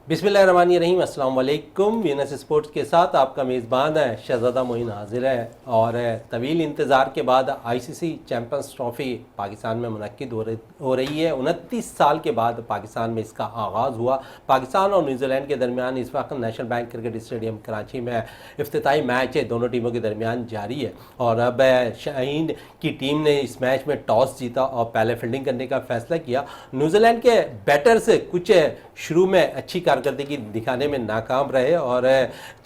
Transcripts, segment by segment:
बिस्मिल्लाहिर्रहमानिर्रहीम, अस्सलाम वालेकुम। वीनस स्पोर्ट्स के साथ आपका मेज़बान है शहजादा मोइन हाजिर है। और तवील इंतज़ार के बाद आईसीसी चैम्पियंस ट्रॉफ़ी पाकिस्तान में मुनक्किद हो रही है। 29 साल के बाद पाकिस्तान में इसका आगाज़ हुआ। पाकिस्तान और न्यूजीलैंड के दरमियान इस वक्त national bank cricket stadium Karachi में इफ्तिताई मैच है, दोनों टीमों के दरमियान जारी है। और अब शाहीन की टीम ने इस मैच में टॉस जीता और पहले फील्डिंग करने का फैसला किया। न्यूजीलैंड के बैटर्स कुछ शुरू में अच्छी कारकर्दगी दिखाने में नाकाम रहे और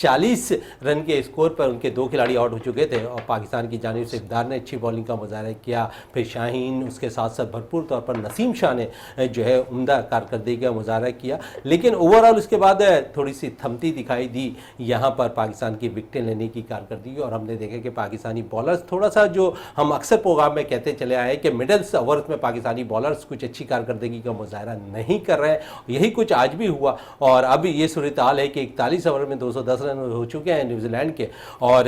40 रन के स्कोर पर उनके 2 खिलाड़ी आउट हो चुके थे और पाकिस्तान की जानिब से इक़्तिदार ने अच्छी बॉलिंग का मुजाहरा किया। फिर शाहीन, उसके साथ साथ भरपूर तौर पर नसीम शाह ने जो है उम्दा कारकर्दगी का मुजाहरा किया। लेकिन ओवरऑल उसके बाद थोड़ी सी थमती दिखाई दी यहाँ पर पाकिस्तान की विकटें लेने की कारकर्दगी। और हमने देखा कि पाकिस्तानी बॉलर्स थोड़ा सा, जो हम अक्सर प्रोग्राम में कहते चले आए कि मिडल ओवर्स में पाकिस्तानी बॉलर्स कुछ अच्छी कारकर्दगी का मुजाहरा नहीं कर रहे हैं। यही कुछ आज भी हुआ और अब ये सूरत हाल है कि 41 ओवर में 210 रन हो चुके हैं न्यूजीलैंड के। और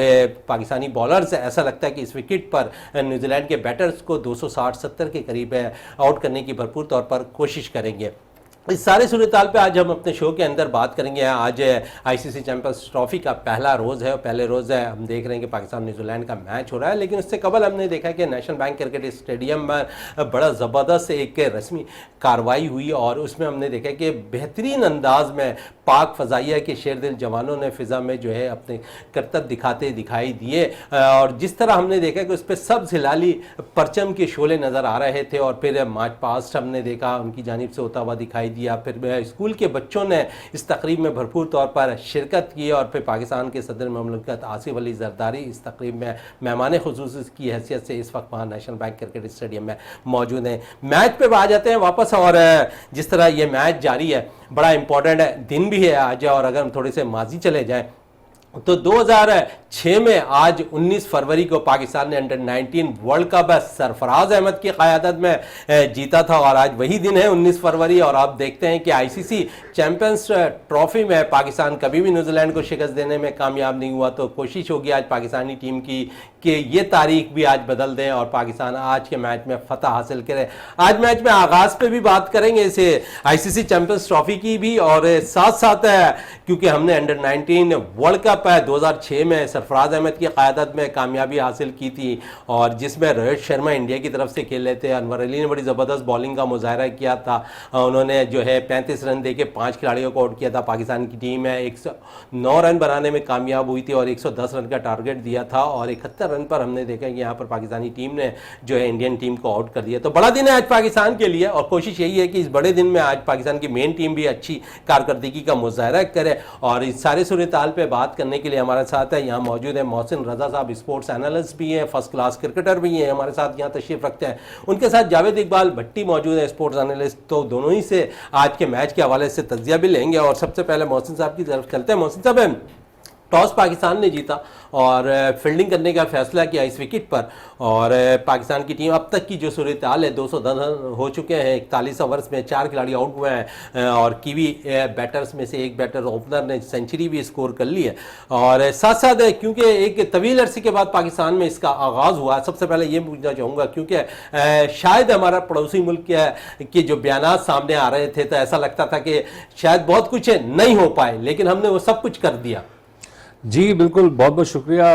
पाकिस्तानी बॉलर्स, ऐसा लगता है कि इस विकेट पर न्यूजीलैंड के बैटर्स को 260-70 के करीब आउट करने की भरपूर तौर पर कोशिश करेंगे। इस सारे सूरत हाल पे आज हम अपने शो के अंदर बात करेंगे। आज आईसीसी चैंपियंस ट्रॉफी का पहला रोज़ है और पहले रोज़ है हम देख रहे हैं कि पाकिस्तान न्यूजीलैंड का मैच हो रहा है। लेकिन उससे कबल हमने देखा कि नेशनल बैंक क्रिकेट स्टेडियम में बड़ा ज़बरदस्त एक रस्मी कार्रवाई हुई और उसमें हमने देखा कि बेहतरीन अंदाज में पाक फ़ज़ाइया के शेरदिल जवानों ने फ़िज़ा में जो है अपने करतब दिखाते दिखाई दिए। और जिस तरह हमने देखा कि उस पर सब्ज़ हिलाली परचम के शोले नज़र आ रहे थे और फिर मार्च पास्ट हमने देखा उनकी जानिब से होता हुआ दिखाई दिया। फिर स्कूल के बच्चों ने इस तकरीब में भरपूर तौर पर शिरकत की और फिर पाकिस्तान के सदर ममलकत आसिफ अली जरदारी इस तकरीब में मेहमान खुसूसी की हैसियत से इस वक्त वहाँ नेशनल बैंक क्रिकेट स्टेडियम में मौजूद हैं। मैच पे आ जाते हैं वापस। और जिस तरह ये मैच जारी है, बड़ा इंपॉर्टेंट दिन भी है आज। और अगर हम थोड़े से माजी चले जाएँ तो 2006 में आज 19 फरवरी को पाकिस्तान ने under 19 world cup Sarfaraz Ahmed की क़यादत में जीता था और आज वही दिन है 19 फरवरी। और आप देखते हैं कि आईसीसी चैंपियंस ट्रॉफी में पाकिस्तान कभी भी न्यूजीलैंड को शिकस्त देने में कामयाब नहीं हुआ। तो कोशिश होगी आज पाकिस्तानी टीम की कि ये तारीख भी आज बदल दें और पाकिस्तान आज के मैच में फतह हासिल करे। आज मैच में आगाज़ पे भी बात करेंगे इसे आईसीसी चैंपियंस ट्रॉफी की भी, और साथ साथ क्योंकि हमने अंडर 19 वर्ल्ड कप 2006 में सरफराज अहमद की क़यादत में कामयाबी हासिल की थी और जिसमें रोहित शर्मा इंडिया की तरफ से खेल रहे थे। अनवर अली ने बड़ी ज़बरदस्त बॉलिंग का मुजाहरा किया था। उन्होंने जो है 35 रन दे के 5 खिलाड़ियों को आउट किया था। पाकिस्तान की टीम है 109 रन बनाने में कामयाब हुई थी और 110 रन का टारगेट दिया था और 71 रन पर हमने देखा कि यहाँ पर पाकिस्तानी टीम ने जो है इंडियन टीम को आउट कर दिया। तो बड़ा दिन है आज पाकिस्तान के लिए और कोशिश यही है कि इस बड़े दिन में आज पाकिस्तान की मेन टीम भी अच्छी कारकर्दगी का मुजाहरा करे। और इस सारे सूरत हाल पे बात करने के लिए हमारे साथ है यहाँ मौजूद है मोहसिन रजा साहब, स्पोर्ट्स एनालिस्ट भी हैं, फर्स्ट क्लास क्रिकेटर भी हैं, हमारे साथ यहाँ तशरीफ रखते हैं। उनके साथ जावेद इकबाल भट्टी मौजूद है, स्पोर्ट्स एनालिस्ट। तो दोनों ही से आज के मैच के हवाले से तज्जिया भी लेंगे और सबसे पहले मोहसिन साहब की तरफ चलते हैं। मोहसिन साहब, टॉस पाकिस्तान ने जीता और फील्डिंग करने का फैसला किया इस विकेट पर और पाकिस्तान की टीम अब तक की जो सूरत हाल है 210 रन हो चुके हैं। 41 ओवर्स में 4 खिलाड़ी आउट हुए हैं और कीवी बैटर्स में से एक बैटर ओपनर ने सेंचुरी भी स्कोर कर ली है। और साथ साथ क्योंकि एक तवील अरसे के बाद पाकिस्तान में इसका आगाज़ हुआ, सबसे पहले ये पूछना चाहूँगा क्योंकि शायद हमारा पड़ोसी मुल्क के जो बयान सामने आ रहे थे तो ऐसा लगता था कि शायद बहुत कुछ नहीं हो पाए, लेकिन हमने वो सब कुछ कर दिया। जी बिल्कुल, बहुत बहुत शुक्रिया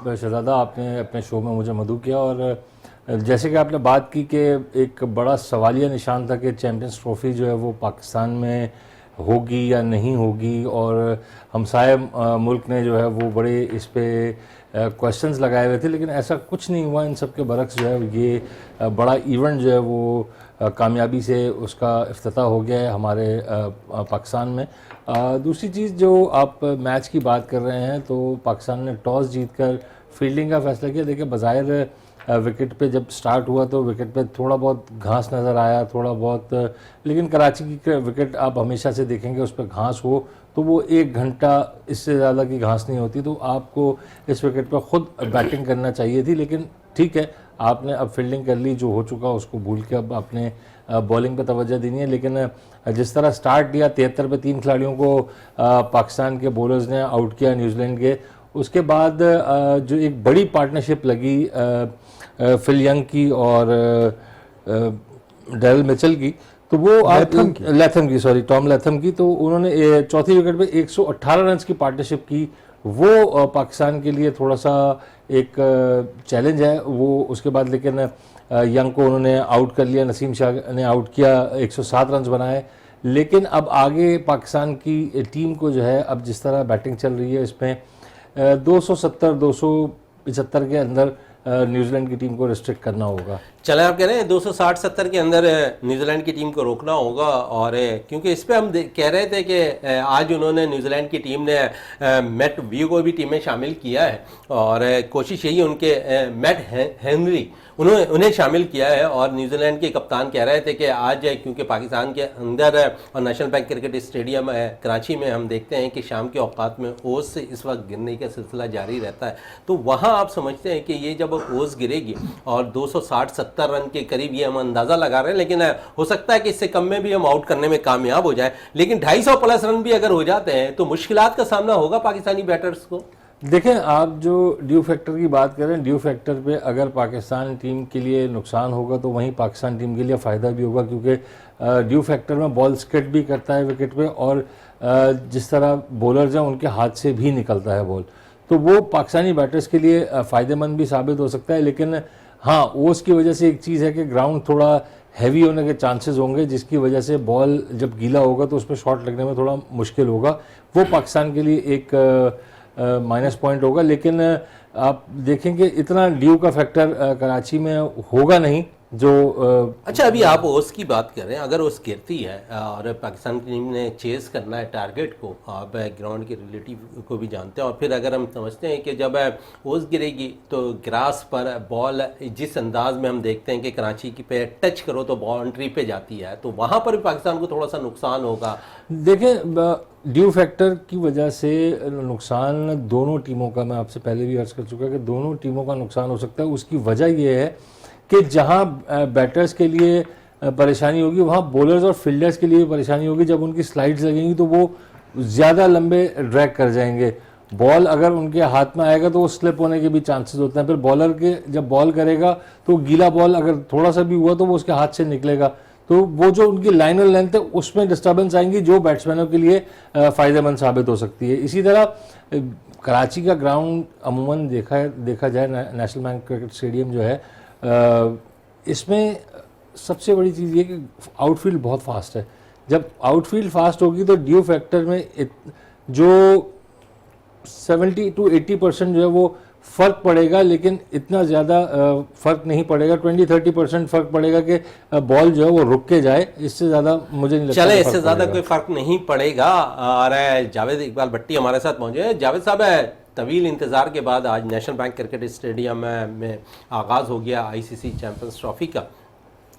शहजादा, आपने अपने शो में मुझे मदऊ किया। और जैसे कि आपने बात की कि एक बड़ा सवालिया निशान था कि चैम्पियंस ट्रॉफ़ी जो है वो पाकिस्तान में होगी या नहीं होगी और हमसाये मुल्क ने जो है वो बड़े इस पे क्वेश्चंस लगाए हुए थे, लेकिन ऐसा कुछ नहीं हुआ। इन सब के बरक्स जो है ये बड़ा इवेंट जो है वो कामयाबी से उसका इफ्तिताह हो गया है हमारे पाकिस्तान में। दूसरी चीज़, जो आप मैच की बात कर रहे हैं, तो पाकिस्तान ने टॉस जीतकर फील्डिंग का फैसला किया। देखिए, बज़ाहिर विकेट पे जब स्टार्ट हुआ तो विकेट पे थोड़ा बहुत घास नज़र आया, थोड़ा बहुत, लेकिन कराची की विकेट आप हमेशा से देखेंगे उस पर घास हो तो वो 1 घंटा इससे ज़्यादा की घास नहीं होती। तो आपको इस विकेट पर ख़ुद बैटिंग करना चाहिए थी, लेकिन ठीक है, आपने अब फील्डिंग कर ली, जो हो चुका उसको भूल के अब आपने बॉलिंग पे तवज्जो देनी है। लेकिन जिस तरह स्टार्ट दिया, 73 पे 3 खिलाड़ियों को पाकिस्तान के बॉलर्स ने आउट किया न्यूजीलैंड के। उसके बाद जो एक बड़ी पार्टनरशिप लगी फिल यंग की और डेरिल मिचेल की, तो वो आप लैथम की, सॉरी, टॉम लैथम की, तो उन्होंने चौथी विकेट पे 118 रन की पार्टनरशिप की। वो पाकिस्तान के लिए थोड़ा सा एक चैलेंज है वो। उसके बाद लेकिन यंग को उन्होंने आउट कर लिया, नसीम शाह ने आउट किया, 107 रन बनाए। लेकिन अब आगे पाकिस्तान की टीम को जो है, अब जिस तरह बैटिंग चल रही है, इसमें 270 275 के अंदर न्यूजीलैंड की टीम को रिस्ट्रिक्ट करना होगा। चले, आप कह रहे हैं 260-70 के अंदर न्यूजीलैंड की टीम को रोकना होगा। और क्योंकि इस पे हम कह रहे थे कि आज उन्होंने, न्यूजीलैंड की टीम ने मैट व्यू को भी टीम में शामिल किया है और कोशिश यही उनके मैट हेनरी उन्हें शामिल किया है। और न्यूजीलैंड के कप्तान कह रहे थे कि आज क्योंकि पाकिस्तान के अंदर और नेशनल बैंक क्रिकेट स्टेडियम है कराची में, हम देखते हैं कि शाम के औकात में ओस इस वक्त गिरने का सिलसिला जारी रहता है। तो वहाँ आप समझते हैं कि ये जब ओस गिरेगी और 260-70 रन के करीब, ये हम अंदाज़ा लगा रहे हैं, लेकिन हो सकता है कि इससे कम में भी हम आउट करने में कामयाब हो जाए। लेकिन 250 प्लस रन भी अगर हो जाते हैं तो मुश्किलात का सामना होगा पाकिस्तानी बैटर्स को। देखें, आप जो ड्यू फैक्टर की बात कर रहे हैं, ड्यू फैक्टर पे अगर पाकिस्तान टीम के लिए नुकसान होगा तो वहीं पाकिस्तान टीम के लिए फ़ायदा भी होगा, क्योंकि ड्यू फैक्टर में बॉल स्किड भी करता है विकेट पे, और जिस तरह बॉलर्स हैं उनके हाथ से भी निकलता है बॉल, तो वो पाकिस्तानी बैटर्स के लिए फ़ायदेमंद भी साबित हो सकता है। लेकिन हाँ, ओस की वजह से एक चीज़ है कि ग्राउंड थोड़ा हैवी होने के चांसेस होंगे, जिसकी वजह से बॉल जब गीला होगा तो उस पर शॉट लगने में थोड़ा मुश्किल होगा। वो पाकिस्तान के लिए एक माइनस पॉइंट होगा। लेकिन आप देखेंगे इतना ड्यू का फैक्टर कराची में होगा नहीं जो अच्छा, अभी आप ओस की बात कर रहे हैं, अगर ओस गिरती है और पाकिस्तान की टीम ने चेस करना है टारगेट को, आप ग्राउंड के रिलेटिव को भी जानते हैं, और फिर अगर हम समझते हैं कि जब ओस गिरेगी तो ग्रास पर बॉल जिस अंदाज में हम देखते हैं कि कराची की पे टच करो तो बाउंड्री पे जाती है, तो वहाँ पर भी पाकिस्तान को थोड़ा सा नुकसान होगा। देखें, ड्यू फैक्टर की वजह से नुकसान दोनों टीमों का, मैं आपसे पहले भी अर्ज कर चुका कि दोनों टीमों का नुकसान हो सकता है। उसकी वजह यह है कि जहां बैटर्स के लिए परेशानी होगी वहां बॉलर्स और फील्डर्स के लिए परेशानी होगी। जब उनकी स्लाइड्स लगेंगी तो वो ज़्यादा लंबे ड्रैग कर जाएंगे। बॉल अगर उनके हाथ में आएगा तो वो स्लिप होने के भी चांसेस होते हैं। फिर बॉलर के जब बॉल करेगा तो गीला बॉल अगर थोड़ा सा भी हुआ तो वो उसके हाथ से निकलेगा, तो वो जो उनकी लाइन और लेंथ है उसमें डिस्टर्बेंस आएंगी, जो बैट्समैनों के लिए फ़ायदेमंद साबित हो सकती है। इसी तरह कराची का ग्राउंड अमूमन देखा जाए, नेशनल बैंक क्रिकेट स्टेडियम जो है, इसमें सबसे बड़ी चीज़ ये कि आउटफील्ड बहुत फास्ट है। जब आउटफील्ड फास्ट होगी तो ड्यू फैक्टर में जो 70 to 80% जो है वो फ़र्क पड़ेगा, लेकिन इतना ज़्यादा फ़र्क नहीं पड़ेगा। 20-30% फ़र्क पड़ेगा कि बॉल जो है वो रुक के जाए, इससे ज़्यादा मुझे नहीं लगता। चले, इससे ज़्यादा कोई फ़र्क नहीं पड़ेगा। और जावेद इकबाल भट्टी हमारे साथ पहुँचे हैं। जावेद साहब, तवील इंतज़ार के बाद आज नेशनल बैंक क्रिकेट स्टेडियम में आगाज़ हो गया आईसीसी चैम्पियंस ट्रॉफ़ी का।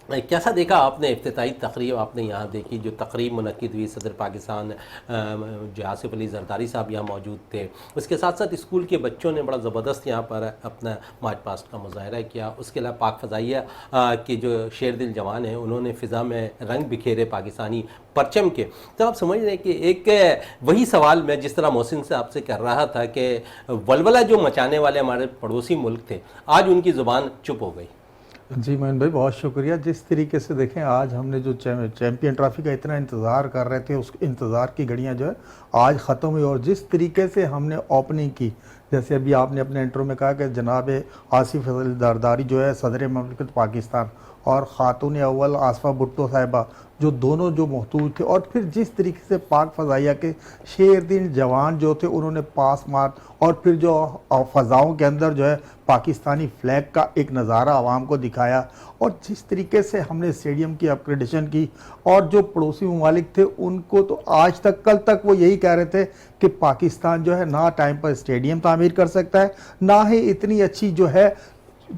कैसा देखा आपने इफ्तिताई तकरीब? आपने यहाँ देखी जो तकरीब मुनक्किद हुई, सदर पाकिस्तान जो आसिफ अली जरदारी साहब यहाँ मौजूद थे, उसके साथ साथ स्कूल के बच्चों ने बड़ा ज़बरदस्त यहाँ पर अपना मार्च पास्ट का मुजाहरा किया। उसके अलावा पाक फ़ज़ाइया के जो शेर दिल जवान हैं उन्होंने फ़िज़ा में रंग बिखेरे पाकिस्तानी परचम के। तो आप समझ रहे हैं कि एक वही सवाल मैं जिस तरह मोहसिन से आपसे कर रहा था कि वलवला जो मचाने वाले हमारे पड़ोसी मुल्क थे, आज उनकी ज़ुबान चुप हो गई। जी मोइन भाई, बहुत शुक्रिया। जिस तरीके से देखें, आज हमने जो चैम्पियन ट्रॉफी का इतना इंतज़ार कर रहे थे, उस इंतज़ार की घड़ियां जो है आज ख़त्म हुई। और जिस तरीके से हमने ओपनिंग की, जैसे अभी आपने अपने इंट्रो में कहा कि जनाब आसिफ अली जरदारी जो है सदर ममलिकत पाकिस्तान और ख़ातून अव्वल आसफा भुट्टो साहिबा, जो दोनों जो महतूज थे, और फिर जिस तरीके से पाक फ़ज़ाइया के शेर दिल जवान जो थे उन्होंने पास मार, और फिर जो फ़ज़ाओं के अंदर जो है पाकिस्तानी फ्लैग का एक नज़ारा आवाम को दिखाया, और जिस तरीके से हमने स्टेडियम की अपग्रेडेशन की, और जो पड़ोसी ममालिक थे उनको तो आज तक, कल तक वो यही कह रहे थे कि पाकिस्तान जो है ना टाइम पर स्टेडियम तामीर कर सकता है, ना ही इतनी अच्छी जो है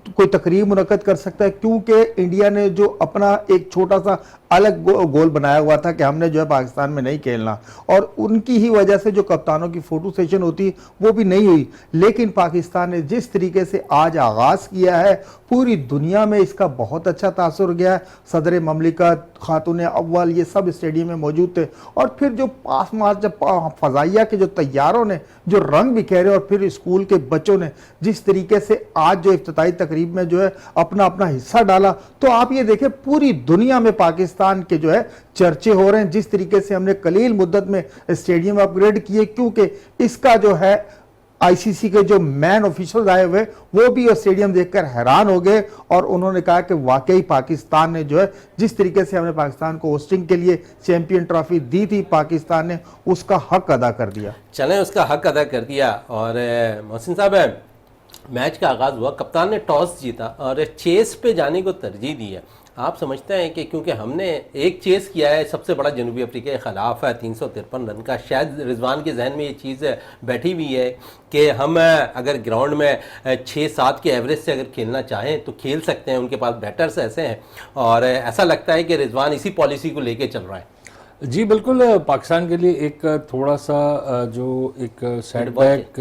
कोई तकरीब मुनक्कद कर सकता है, क्योंकि इंडिया ने जो अपना एक छोटा सा अलग गोल बनाया हुआ था कि हमने जो है पाकिस्तान में नहीं खेलना, और उनकी ही वजह से जो कप्तानों की फ़ोटो सेशन होती वो भी नहीं हुई। लेकिन पाकिस्तान ने जिस तरीके से आज आगाज़ किया है, पूरी दुनिया में इसका बहुत अच्छा तासुर गया है। सदर ममलिकत, खातून अव्वल, ये सब स्टेडियम में मौजूद थे, और फिर जो पास मार्च जब फ़ज़ाइया के जो तैयारों ने जो रंग बिखेरे, और फिर स्कूल के बच्चों ने जिस तरीके से आज जो इफ्तिताई तकरीब में जो है अपना अपना हिस्सा डाला, तो आप ये देखें पूरी दुनिया में पाकिस्तान पाकिस्तान के जो है चर्चे हो रहे हैं। जिस तरीके से हमने कलील मुद्दत में स्टेडियम अपग्रेड किए, क्योंकि इसका जो है आईसीसी के जो मैन ऑफिशियल आए हुए वो भी स्टेडियम देखकर हैरान हो गए और उन्होंने कहा कि वाकई पाकिस्तान ने जो है जिस तरीके से हमने पाकिस्तान को होस्टिंग के लिए चैंपियन ट्रॉफी दी थी, पाकिस्तान ने उसका हक अदा कर दिया। चलें, उसका हक अदा कर दिया। और मोहसिन साहब, मैच का आगाज़ हुआ, कप्तान ने टॉस जीता और चेस पे जाने को तरजीह दी है। आप समझते हैं कि क्योंकि हमने एक चेस किया है सबसे बड़ा जनूबी अफ्रीका के ख़िलाफ़ है 353 रन का, शायद रिजवान के जहन में ये चीज़ बैठी हुई है कि हम अगर ग्राउंड में 6-7 के एवरेज से अगर खेलना चाहें तो खेल सकते हैं, उनके पास बैटर्स ऐसे हैं। और ऐसा लगता है कि रिजवान इसी पॉलिसी को लेके चल रहा है। जी बिल्कुल, पाकिस्तान के लिए एक थोड़ा सा जो एक सेटबैक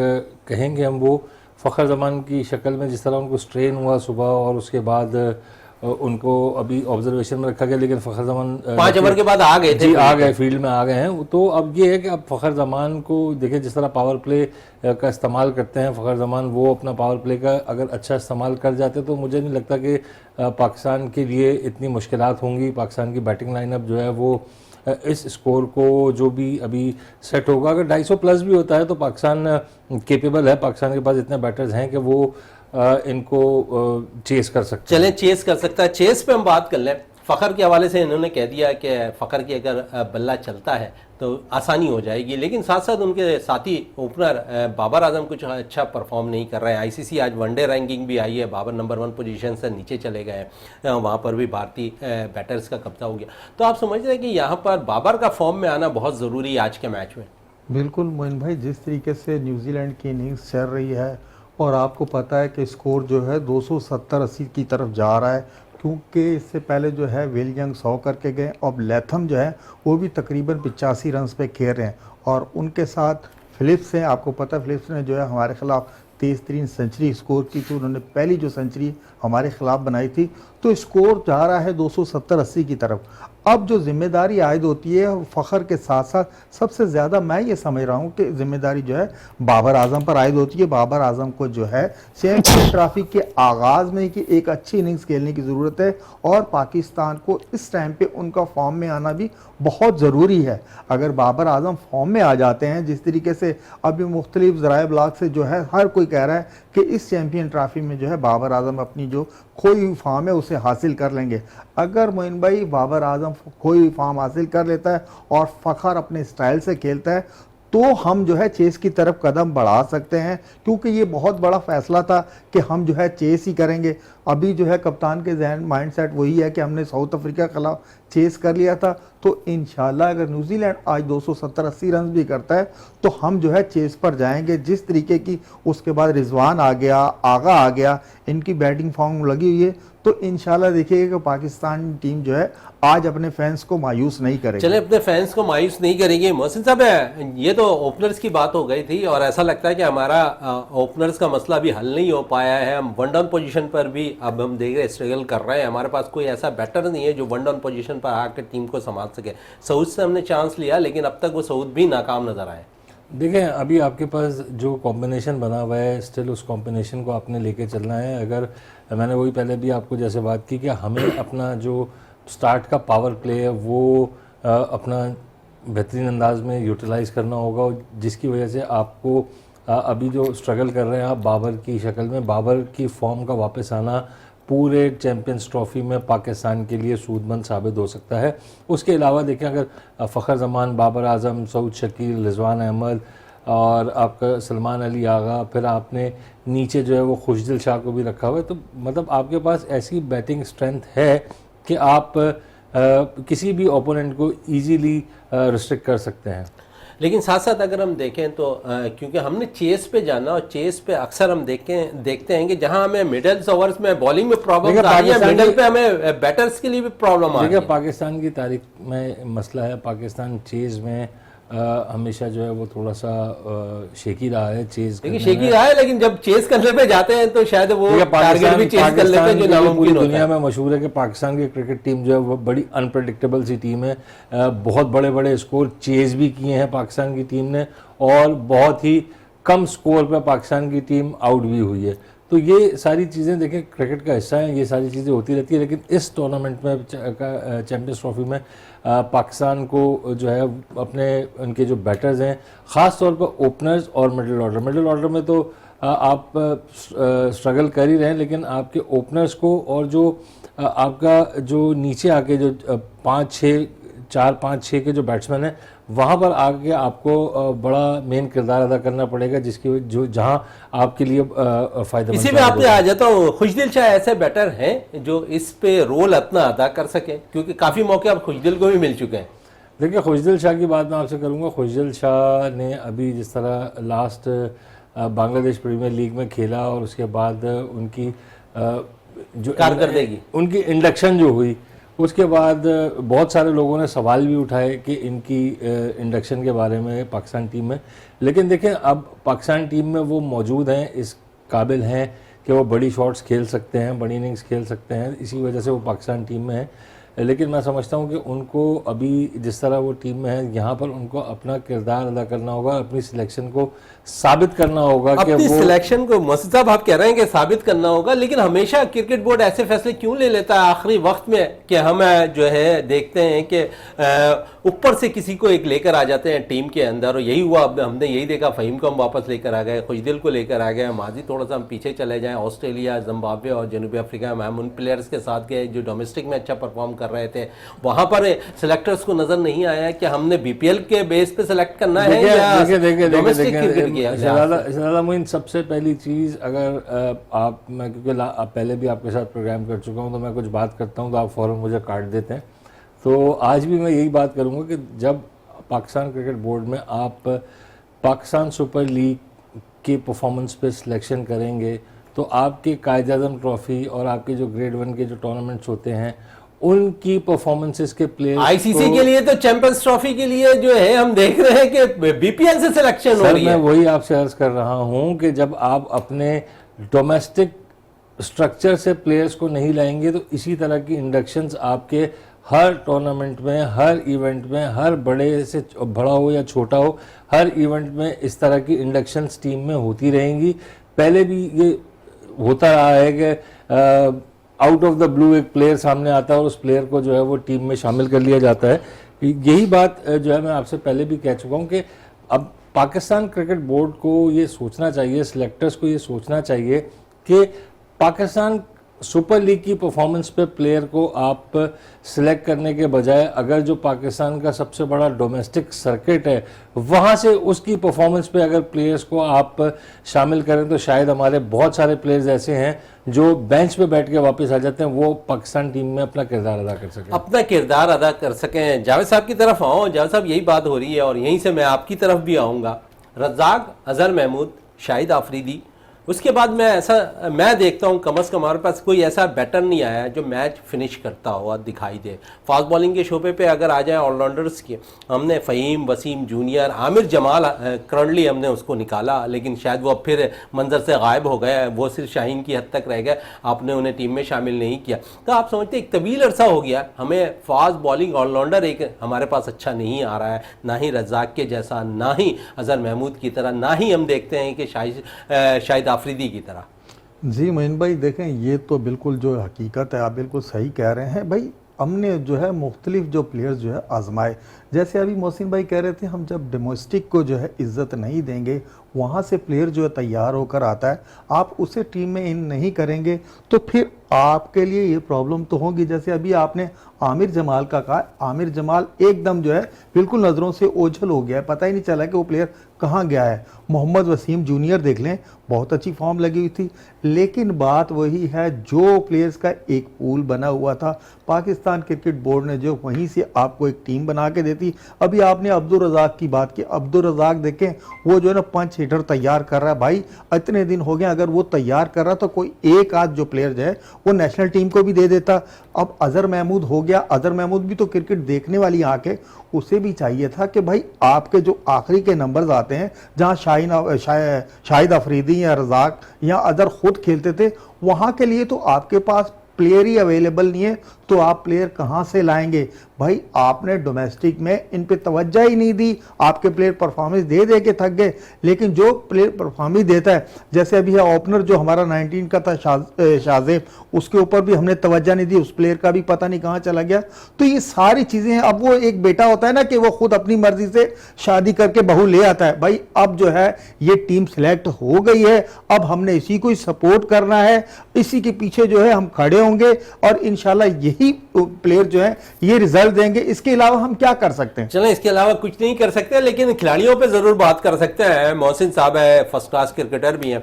कहेंगे हम, वो फ़खर ज़मान की शक्ल में जिस तरह उनको स्ट्रेन हुआ सुबह और उसके बाद उनको अभी ऑब्जर्वेशन में रखा गया, लेकिन फ़खर ज़मान 5 ओवर के बाद आ गए थे, जी आ गए, फील्ड में आ गए हैं। तो अब ये है कि अब फ़खर ज़मान को देखिए, जिस तरह पावर प्ले का इस्तेमाल करते हैं फ़खर ज़मान, वो अपना पावर प्ले का अगर अच्छा इस्तेमाल कर जाते तो मुझे नहीं लगता कि पाकिस्तान के लिए इतनी मुश्किलात होंगी। पाकिस्तान की बैटिंग लाइनअप जो है वो इस स्कोर को जो भी अभी सेट होगा, अगर 250 प्लस भी होता है तो पाकिस्तान केपेबल है, पाकिस्तान के पास इतने बैटर्स हैं कि वो इनको चेस कर सकते हैं। चलें, चेस कर सकता है। चेस पे हम बात कर लें। फ़खर के हवाले से इन्होंने कह दिया कि फ़खर की अगर बल्ला चलता है तो आसानी हो जाएगी, लेकिन साथ साथ उनके साथी ओपनर बाबर आजम कुछ अच्छा परफॉर्म नहीं कर रहे हैं। आईसीसी आज वनडे रैंकिंग भी आई है, बाबर नंबर 1 पोजीशन से नीचे चले गए हैं, वहाँ पर भी भारतीय बैटर्स का कब्जा हो गया। तो आप समझ रहे हैं कि यहाँ पर बाबर का फॉर्म में आना बहुत ज़रूरी है आज के मैच में। बिल्कुल मोइन भाई, जिस तरीके से न्यूजीलैंड की इनिंग्स चल रही है और आपको पता है कि स्कोर जो है 270-80 की तरफ जा रहा है, क्योंकि इससे पहले जो है विल यंग 100 करके गए, अब लैथम जो है वो भी तकरीबन 85 रन पे खेल रहे हैं और उनके साथ फिलिप्स हैं। आपको पता है फिलिप्स ने जो है हमारे खिलाफ तेज़ तरीन सेंचुरी स्कोर की थी, उन्होंने पहली जो सेंचुरी हमारे खिलाफ बनाई थी। तो स्कोर जा रहा है 270-80 की तरफ। अब जो जिम्मेदारी आयद होती है फ़खर के साथ साथ सबसे ज़्यादा मैं ये समझ रहा हूँ कि जिम्मेदारी जो है बाबर आजम पर आयद होती है। बाबर आजम को जो है चैंपियन ट्रॉफी के आगाज़ में कि एक अच्छी इनिंग्स खेलने की ज़रूरत है और पाकिस्तान को इस टाइम पे उनका फॉर्म में आना भी बहुत ज़रूरी है। अगर बाबर आजम फॉर्म में आ जाते हैं, जिस तरीके से अभी मुख्तलिफ ज़राए ब्लाग से जो है हर कोई कह रहा है कि इस चैंपियन ट्रॉफी में जो है बाबर आजम अपनी जो खोई हुई फॉर्म है उसे हासिल कर लेंगे। अगर मोइन भाई बाबर आजम खोई हुई फॉर्म हासिल कर लेता है और फ़खर अपने स्टाइल से खेलता है तो हम जो है चेस की तरफ कदम बढ़ा सकते हैं, क्योंकि ये बहुत बड़ा फैसला था कि हम जो है चेस ही करेंगे। अभी जो है कप्तान के जहन माइंडसेट वही है कि हमने साउथ अफ्रीका के खिलाफ चेस कर लिया था, तो इंशाल्लाह अगर न्यूजीलैंड आज 270-80 रन भी करता है तो हम जो है चेस पर जाएंगे। जिस तरीके की उसके बाद रिजवान आ गया, आगा आ गया, इनकी बैटिंग फॉर्म लगी हुई है, तो इंशाल्लाह देखिएगा कि पाकिस्तान टीम जो है आज अपने फैंस को मायूस नहीं करेगी। चले, अपने फैंस को मायूस नहीं करेंगे। मोहसिन साहब, ये तो ओपनर्स की बात हो गई थी और ऐसा लगता है कि हमारा ओपनर्स का मसला भी हल नहीं हो पाया है। हम वन डाउन पोजीशन पर भी अब हम देख रहे स्ट्रगल कर रहे हैं। हमारे पास कोई ऐसा बैटर नहीं है जो वन डाउन पोजीशन पर आकर टीम को संभाल सके। सऊद से हमने चांस लिया लेकिन अब तक वो सऊद भी नाकाम नजर आए। देखें, अभी आपके पास जो कॉम्बिनेशन बना हुआ है स्टिल उस कॉम्बिनेशन को आपने लेके चलना है। अगर मैंने वही पहले भी आपको जैसे बात की कि हमें अपना जो स्टार्ट का पावर प्ले है वो अपना बेहतरीन अंदाज में यूटिलाइज़ करना होगा, जिसकी वजह से आपको अभी जो स्ट्रगल कर रहे हैं आप बाबर की शक्ल में, बाबर की फॉर्म का वापस आना पूरे चैम्पियंस ट्रॉफी में पाकिस्तान के लिए सूदमंद साबित हो सकता है। उसके अलावा देखें, अगर फ़खर ज़मान, बाबर आजम, सऊद शकील, रिजवान अहमद और आपका सलमान अली आगा, फिर आपने नीचे जो है वो खुशदिल शाह को भी रखा हुआ है, तो मतलब आपके पास ऐसी बैटिंग स्ट्रेंथ है कि आप किसी भी ओपोनेंट को ईजीली रिस्ट्रिक्ट कर सकते हैं। लेकिन साथ साथ अगर हम देखें तो क्योंकि हमने चेस पे जाना और चेस पे अक्सर हम देखते हैं कि जहां हमें मिडल्स ओवर्स में बॉलिंग में प्रॉब्लम आ रही है, मिडल पे हमें बैटर्स के लिए भी प्रॉब्लम आ रही है। पाकिस्तान की तारीख में मसला है, पाकिस्तान चेज में हमेशा जो है वो थोड़ा सा शेकी रहा है। चेज लेकिन शेकी रहा है, लेकिन जब चेस करने पे जाते हैं तो शायद वो टारगेट भी चेस कर लेते हैं जो नामुमकिन होता है। दुनिया में मशहूर है कि पाकिस्तान की क्रिकेट टीम जो है वो बड़ी अनप्रेडिक्टेबल सी टीम है। बहुत बड़े बड़े स्कोर चेज भी किए हैं पाकिस्तान की टीम ने और बहुत ही कम स्कोर पर पाकिस्तान की टीम आउट भी हुई है। तो ये सारी चीज़ें देखें क्रिकेट का हिस्सा है, ये सारी चीज़ें होती रहती है। लेकिन इस टूर्नामेंट में चैम्पियंस ट्रॉफी में पाकिस्तान को जो है अपने उनके जो बैटर्स हैं, ख़ास तौर पर ओपनर्स और मिडिल ऑर्डर में तो आप स्ट्रगल कर ही रहे हैं, लेकिन आपके ओपनर्स को और जो आपका जो नीचे आके जो 4-5-6 के जो बैट्समैन हैं, वहाँ पर आके आपको बड़ा मेन किरदार अदा करना पड़ेगा, जिसकी जो जहाँ आपके लिए फ़ायदेमंद। इसी में आपने आ जाता हूँ, खुशदिल शाह ऐसे बैटर हैं जो इस पे रोल अपना अदा कर सकें, क्योंकि काफ़ी मौके अब खुशदिल को भी मिल चुके हैं। देखिए, खुशदिल शाह की बात मैं आपसे करूँगा। खुशदिल शाह ने अभी जिस तरह लास्ट बांग्लादेश प्रीमियर लीग में खेला और उसके बाद उनकी जो कारकर्दगी, उनकी इंडक्शन जो हुई, उसके बाद बहुत सारे लोगों ने सवाल भी उठाए कि इनकी इंडक्शन के बारे में पाकिस्तान टीम में। लेकिन देखें, अब पाकिस्तान टीम में वो मौजूद हैं, इस काबिल हैं कि वो बड़ी शॉट्स खेल सकते हैं, बड़ी इनिंग्स खेल सकते हैं, इसी वजह से वो पाकिस्तान टीम में है। लेकिन मैं समझता हूँ कि उनको अभी जिस तरह वो टीम में है, यहाँ पर उनको अपना किरदार अदा करना होगा, अपनी सिलेक्शन को साबित करना होगा कि अपनी वो सिलेक्शन को मोहसिन साहब आप कह रहे हैं कि साबित करना होगा, लेकिन हमेशा क्रिकेट बोर्ड ऐसे फैसले क्यों ले लेता है आखिरी वक्त में कि हम जो है देखते हैं कि ऊपर से किसी को एक लेकर आ जाते हैं टीम के अंदर, और यही हुआ। अब हमने यही देखा, फ़हीम को हम वापस लेकर आ गए, खुशदिल को लेकर आ गए, माजी थोड़ा सा हम पीछे चले जाएँ, ऑस्ट्रेलिया, जिम्बाब्वे और जनूबी अफ्रीका में हम उन प्लेयर्स के साथ गए जो डोमेस्टिक में अच्छा परफॉर्म कर रहे थे। वहाँ पर सिलेक्टर्स को नज़र नहीं आया कि हमने BPL के बेस पे सिलेक्ट करना है या डोमेस्टिक क्रिकेट किया। शहजादा मोइन, सबसे पहली चीज़, अगर मैं क्योंकि पहले भी आपके साथ प्रोग्राम कर चुका हूँ, तो मैं कुछ बात करता हूँ तो आप फ़ौरन मुझे काट देते हैं। तो आज भी मैं यही बात करूँगा कि जब पाकिस्तान क्रिकेट बोर्ड में आप पाकिस्तान सुपर लीग के परफॉर्मेंस पे सिलेक्शन करेंगे, तो आपके कायद-ए-आज़म ट्रॉफ़ी और आपके जो ग्रेड 1 के जो टूर्नामेंट्स होते हैं, उनकी परफॉर्मेंसेस के प्लेयर्स ICC के लिए तो चैंपियंस ट्रॉफी के लिए जो है हम देख रहे हैं कि BPL से सिलेक्शन हो रही है। मैं वही आपसे अर्ज कर रहा हूं कि जब आप अपने डोमेस्टिक स्ट्रक्चर से प्लेयर्स को नहीं लाएंगे, तो इसी तरह की इंडक्शंस आपके हर टूर्नामेंट में, हर इवेंट में, हर बड़े से बड़ा हो या छोटा हो, हर इवेंट में इस तरह की इंडक्शंस टीम में होती रहेंगी। पहले भी ये होता रहा है कि आउट ऑफ द ब्लू एक प्लेयर सामने आता है और उस प्लेयर को जो है वो टीम में शामिल कर लिया जाता है। यही बात जो है मैं आपसे पहले भी कह चुका हूँ कि अब पाकिस्तान क्रिकेट बोर्ड को ये सोचना चाहिए, सिलेक्टर्स को ये सोचना चाहिए कि पाकिस्तान सुपर लीग की परफॉर्मेंस पे प्लेयर को आप सिलेक्ट करने के बजाय, अगर जो पाकिस्तान का सबसे बड़ा डोमेस्टिक सर्किट है वहाँ से उसकी परफॉर्मेंस पे अगर प्लेयर्स को आप शामिल करें, तो शायद हमारे बहुत सारे प्लेयर्स ऐसे हैं जो बेंच पे बैठ के वापस आ जाते हैं, वो पाकिस्तान टीम में अपना किरदार अदा कर सकें, अपना किरदार अदा कर सकें। जावेद साहब की तरफ आओ। जावेद साहब, यही बात हो रही है और यहीं से मैं आपकी तरफ भी आऊँगा। रज़ाक, अजहर महमूद, शाहिद आफरीदी, उसके बाद मैं देखता हूँ कम से कम हमारे पास कोई ऐसा बैटर नहीं आया जो मैच फिनिश करता हुआ दिखाई दे। फास्ट बॉलिंग के शोबे पे अगर आ जाए ऑलराउंडर्स की, हमने फ़हीम, वसीम जूनियर, आमिर जमाल करंटली हमने उसको निकाला, लेकिन शायद वो फिर मंजर से गायब हो गया, वो सिर्फ शाहीन की हद तक रह गया, आपने उन्हें टीम में शामिल नहीं किया। तो आप समझते एक तवील अरसा हो गया हमें फास्ट बॉलिंग ऑलराउंडर एक हमारे पास अच्छा नहीं आ रहा है, ना ही रज़ाक के जैसा, ना ही अजहर महमूद की तरह, ना ही हम देखते हैं कि शाहिद आफरीदी की तरह। जी मोइन भाई, देखें ये तो बिल्कुल जो हकीकत है, आप बिल्कुल सही कह रहे हैं भाई। हमने जो है मुख्तलिफ जो प्लेयर्स जो है आजमाए, जैसे अभी मोहसिन भाई कह रहे थे, हम जब डोमेस्टिक को जो है इज्जत नहीं देंगे, वहाँ से प्लेयर जो है तैयार होकर आता है, आप उसे टीम में इन नहीं करेंगे, तो फिर आपके लिए ये प्रॉब्लम तो होगी। जैसे अभी आपने आमिर जमाल का कहा, आमिर जमाल एकदम जो है बिल्कुल नज़रों से ओझल हो गया है, पता ही नहीं चला कि वो प्लेयर कहाँ गया है। मोहम्मद वसीम जूनियर देख लें, बहुत अच्छी फॉर्म लगी हुई थी, लेकिन बात वही है, जो प्लेयर्स का एक पूल बना हुआ था, पाकिस्तान क्रिकेट बोर्ड ने जो वहीं से आपको एक टीम बना के देती। अभी आपने अब्दुल रज़ाक की बात की, अब्दुल रज़ाक देखें वो जो है ना पंच हिटर तैयार कर रहा है। भाई इतने दिन हो गए, अगर वो तैयार कर रहा तो कोई एक आध जो प्लेयर जो है वो नेशनल टीम को भी दे देता। अब अजहर महमूद हो गया, अजहर महमूद भी तो क्रिकेट देखने वाली आंख है, उसे भी चाहिए था कि भाई आपके जो आखिरी के नंबर्स आते हैं, जहां शाहिद अफरीदी या रज़ाक या अजहर खुद खेलते थे, वहां के लिए तो आपके पास प्लेयर ही अवेलेबल नहीं है तो आप प्लेयर कहां से लाएंगे भाई? आपने डोमेस्टिक में इन पे तवज्जो ही नहीं दी, आपके प्लेयर परफॉर्मेंस दे दे के थक गए। लेकिन जो प्लेयर परफॉर्मेंस देता है, जैसे अभी है ओपनर जो हमारा 19 का था शाहजेब, उसके ऊपर भी हमने तवज्जो नहीं दी, उस प्लेयर का भी पता नहीं कहां चला गया। तो ये सारी चीजें हैं। अब वो एक बेटा होता है ना कि वो खुद अपनी मर्जी से शादी करके बहू ले आता है। भाई अब जो है ये टीम सिलेक्ट हो गई है, अब हमने इसी को सपोर्ट करना है, इसी के पीछे जो है हम खड़े होंगे और इंशाल्लाह यही प्लेयर जो है ये रिजल्ट देंगे। इसके अलावा हम क्या कर सकते हैं? चलें, इसके अलावा कुछ नहीं कर सकते, लेकिन खिलाड़ियों पे जरूर बात कर सकते हैं। मोहसिन साहब है, फर्स्ट क्लास क्रिकेटर भी हैं।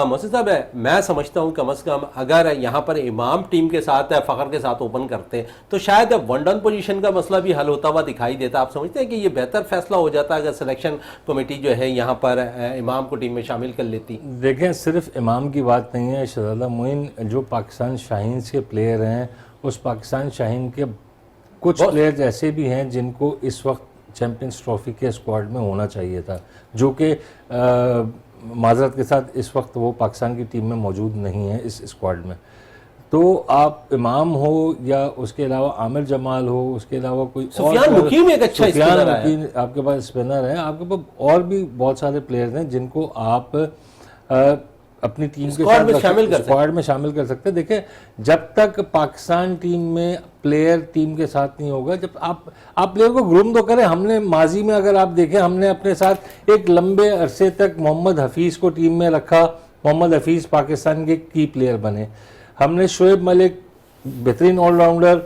मोहसिन साहब है, मैं समझता हूं कम से कम अगर यहां पर इमाम टीम के साथ फखर के साथ ओपन करते तो शायद वन डाउन पोजीशन का मसला भी हल होता हुआ दिखाई देता। आप समझते हैं कि ये बेहतर फैसला हो जाता अगर सिलेक्शन कमेटी जो है यहाँ पर इमाम को टीम में शामिल कर लेती? देखें, सिर्फ इमाम की बात नहीं है शहजादा मोइन, जो पाकिस्तान शाहीन्स के प्लेयर हैं, उस पाकिस्तान शाहीन के कुछ प्लेयर्स ऐसे भी हैं जिनको इस वक्त चैंपियंस ट्रॉफी के स्क्वाड में होना चाहिए था, जो कि माजरत के साथ इस वक्त वो पाकिस्तान की टीम में मौजूद नहीं है इस स्क्वाड में। तो आप इमाम हो या उसके अलावा आमिर जमाल हो, उसके अलावा कोई सुफियान मुकीम एक अच्छा स्पिनर है, आपके पास स्पिनर है, आपके पास और भी बहुत सारे प्लेयर्स हैं जिनको आप अपनी टीम के साथ स्क्वाड में शामिल कर सकते हैं। देखिए, जब तक पाकिस्तान टीम में प्लेयर टीम के साथ नहीं होगा, जब आप प्लेयर को ग्रूम तो करें। हमने माजी में अगर आप देखें, हमने अपने साथ एक लंबे अरसे तक मोहम्मद हफीज़ को टीम में रखा। मोहम्मद हफीज़ पाकिस्तान के की प्लेयर बने। हमने शोएब मलिक, बेहतरीन ऑलराउंडर,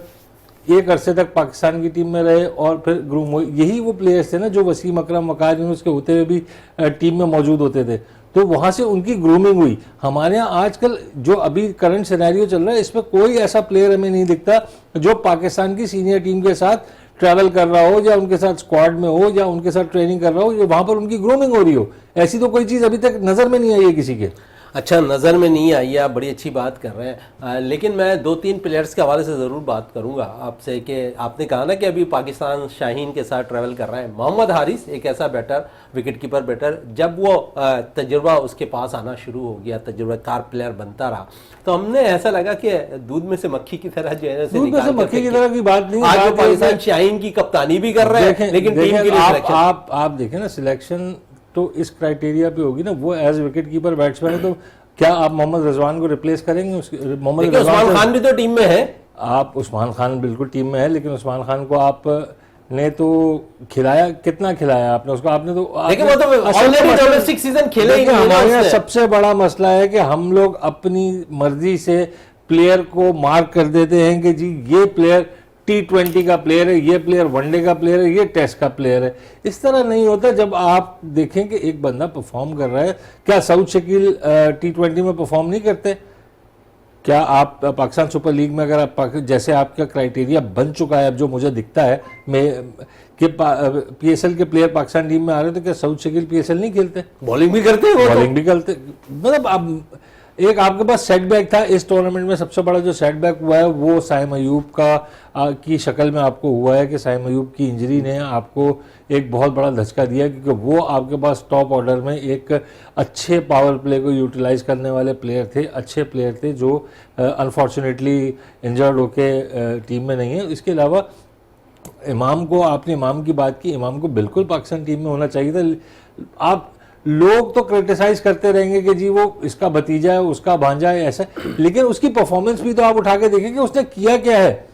एक अरसे तक पाकिस्तान की टीम में रहे और फिर ग्रूम हुए। यही वो प्लेयर्स थे ना जो वसीम अकरम, वकार यूनुस के होते हुए भी टीम में मौजूद होते थे। तो वहाँ से उनकी ग्रूमिंग हुई। हमारे यहाँ आजकल जो अभी करंट सिनेरियो चल रहा है, इसमें कोई ऐसा प्लेयर हमें नहीं दिखता जो पाकिस्तान की सीनियर टीम के साथ ट्रैवल कर रहा हो या उनके साथ स्क्वाड में हो या उनके साथ ट्रेनिंग कर रहा हो, वहाँ पर उनकी ग्रूमिंग हो रही हो। ऐसी तो कोई चीज़ अभी तक नज़र में नहीं आई है किसी के। अच्छा, नज़र में नहीं आई, आप बड़ी अच्छी बात कर रहे हैं। लेकिन मैं 2-3 प्लेयर्स के हवाले से ज़रूर बात करूंगा आपसे कि आपने कहा ना कि अभी पाकिस्तान शाहीन के साथ ट्रैवल कर रहे हैं। मोहम्मद हारिस एक ऐसा बैटर, विकेट कीपर बैटर, जब वो तजुर्बा उसके पास आना शुरू हो गया, तजुर्बाकार प्लेयर बनता रहा, तो हमने ऐसा लगा कि दूध में से मक्खी की तरह जो है, दूध में से मक्खी की तरह की बात नहीं। आज वो पाकिस्तान शाहीन की कप्तानी भी कर रहे हैं, लेकिन टीम के लिए आप देखें ना, सिलेक्शन तो इस क्राइटेरिया पे होगी ना। वो एज विकेट कीपर बैट्समैन है, तो क्या आप मोहम्मद रिजवान को रिप्लेस करेंगे? उस्मान खान भी तो टीम में है। आप उस्मान खान बिल्कुल टीम में है, लेकिन उस्मान खान को आप ने तो खिलाया, कितना खिलाया आपने उसको? आपने तो डोमेस्टिक सीजन खेले ही नहीं। हमारे यहाँ सबसे बड़ा मसला है कि हम लोग अपनी मर्जी से प्लेयर को मार्क कर देते हैं कि जी ये प्लेयर T20 का प्लेयर है, ये प्लेयर वनडे का प्लेयर है, ये टेस्ट का प्लेयर है। इस तरह नहीं होता। जब आप देखें कि एक बंदा परफॉर्म कर रहा है, क्या सऊद शकील T20 में परफॉर्म नहीं करते? क्या आप पाकिस्तान सुपर लीग में अगर आप जैसे आपका क्राइटेरिया बन चुका है, अब जो मुझे दिखता है कि PSL के प्लेयर पाकिस्तान टीम में आ रहे हैं, तो क्या सऊद शकील PSL नहीं खेलते? बॉलिंग भी करते हैं, बॉलिंग भी करते। मतलब अब एक आपके पास सेटबैक था इस टूर्नामेंट में। सबसे बड़ा जो सेटबैक हुआ है वो साइम अयूब की शक्ल में आपको हुआ है कि साइम अयूब की इंजरी ने आपको एक बहुत बड़ा धचका दिया, क्योंकि वो आपके पास टॉप ऑर्डर में एक अच्छे पावर प्ले को यूटिलाइज करने वाले प्लेयर थे, अच्छे प्लेयर थे, जो अनफॉर्चुनेटली इंजर्ड होके टीम में नहीं है। इसके अलावा इमाम को, आपने इमाम की बात की, इमाम को बिल्कुल पाकिस्तान टीम में होना चाहिए था। आप लोग तो क्रिटिसाइज करते रहेंगे कि जी वो इसका भतीजा है, उसका भांजा है, ऐसा, लेकिन उसकी परफॉर्मेंस भी तो आप उठा के देखें कि उसने किया क्या है।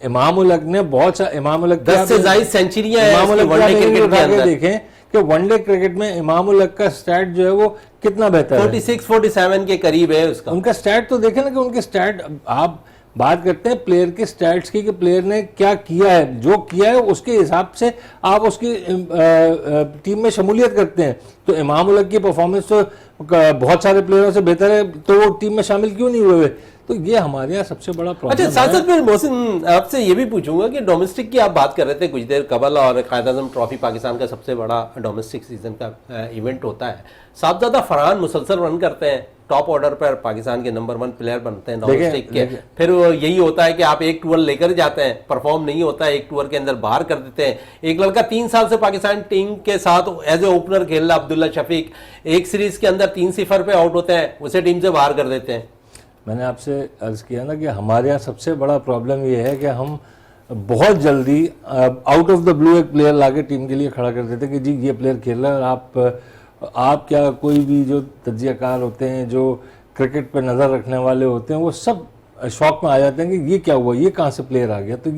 इमाम उल हक ने बहुत सा, इमाम उल हक 10 से ज्यादा सेंचुरियां हैं वनडे क्रिकेट के अंदर। देखें कि वनडे क्रिकेट में इमाम उल हक का स्टैट जो है वो कितना बेहतर 46-47 के करीब है उसका। उनका स्टैट तो देखें ना, कि उनके स्टैट, आप बात करते हैं प्लेयर के स्टैट्स की कि प्लेयर ने क्या किया है, जो किया है उसके हिसाब से आप उसकी टीम में शमूलियत करते हैं। तो इमाम उल हक की परफॉर्मेंस तो बहुत सारे प्लेयरों से बेहतर है, तो वो टीम में शामिल क्यों नहीं हुए? तो ये हमारे यहाँ सबसे बड़ा प्रॉब्लम। अच्छा, साथ साथ में मोहसिन आपसे ये भी पूछूंगा कि डोमेस्टिक की आप बात कर रहे थे कुछ देर कबल, और कायद आज़म ट्रॉफी पाकिस्तान का सबसे बड़ा डोमेस्टिक सीजन का इवेंट होता है। साहबजादा फरहान मुसलसल रन करते हैं, टॉप ऑर्डर पर पाकिस्तान के नंबर 1 प्लेयर बनते हैं डोमेस्टिक के। फिर यही होता है कि आप एक टूर लेकर जाते हैं, परफॉर्म नहीं होता है, एक टूर के अंदर बाहर कर देते हैं। एक लड़का 3 साल से पाकिस्तान टीम के साथ एज ए ओपनर खेल रहा, अब्दुल्ला शफीक, एक सीरीज के अंदर 3-0 पे आउट होते हैं, उसे टीम से बाहर कर देते हैं। मैंने आपसे अर्ज़ किया ना कि हमारे यहाँ सबसे बड़ा प्रॉब्लम ये है कि हम बहुत जल्दी आउट ऑफ द ब्लू एक प्लेयर लाके टीम के लिए खड़ा कर देते हैं कि जी ये प्लेयर खेल रहा है, और आप क्या कोई भी जो तज्जियाकार होते हैं, जो क्रिकेट पर नज़र रखने वाले होते हैं, वो सब शौक में आ जाते हैं कि ये क्या हुआ, ये कहाँ से प्लेयर आ गया। तो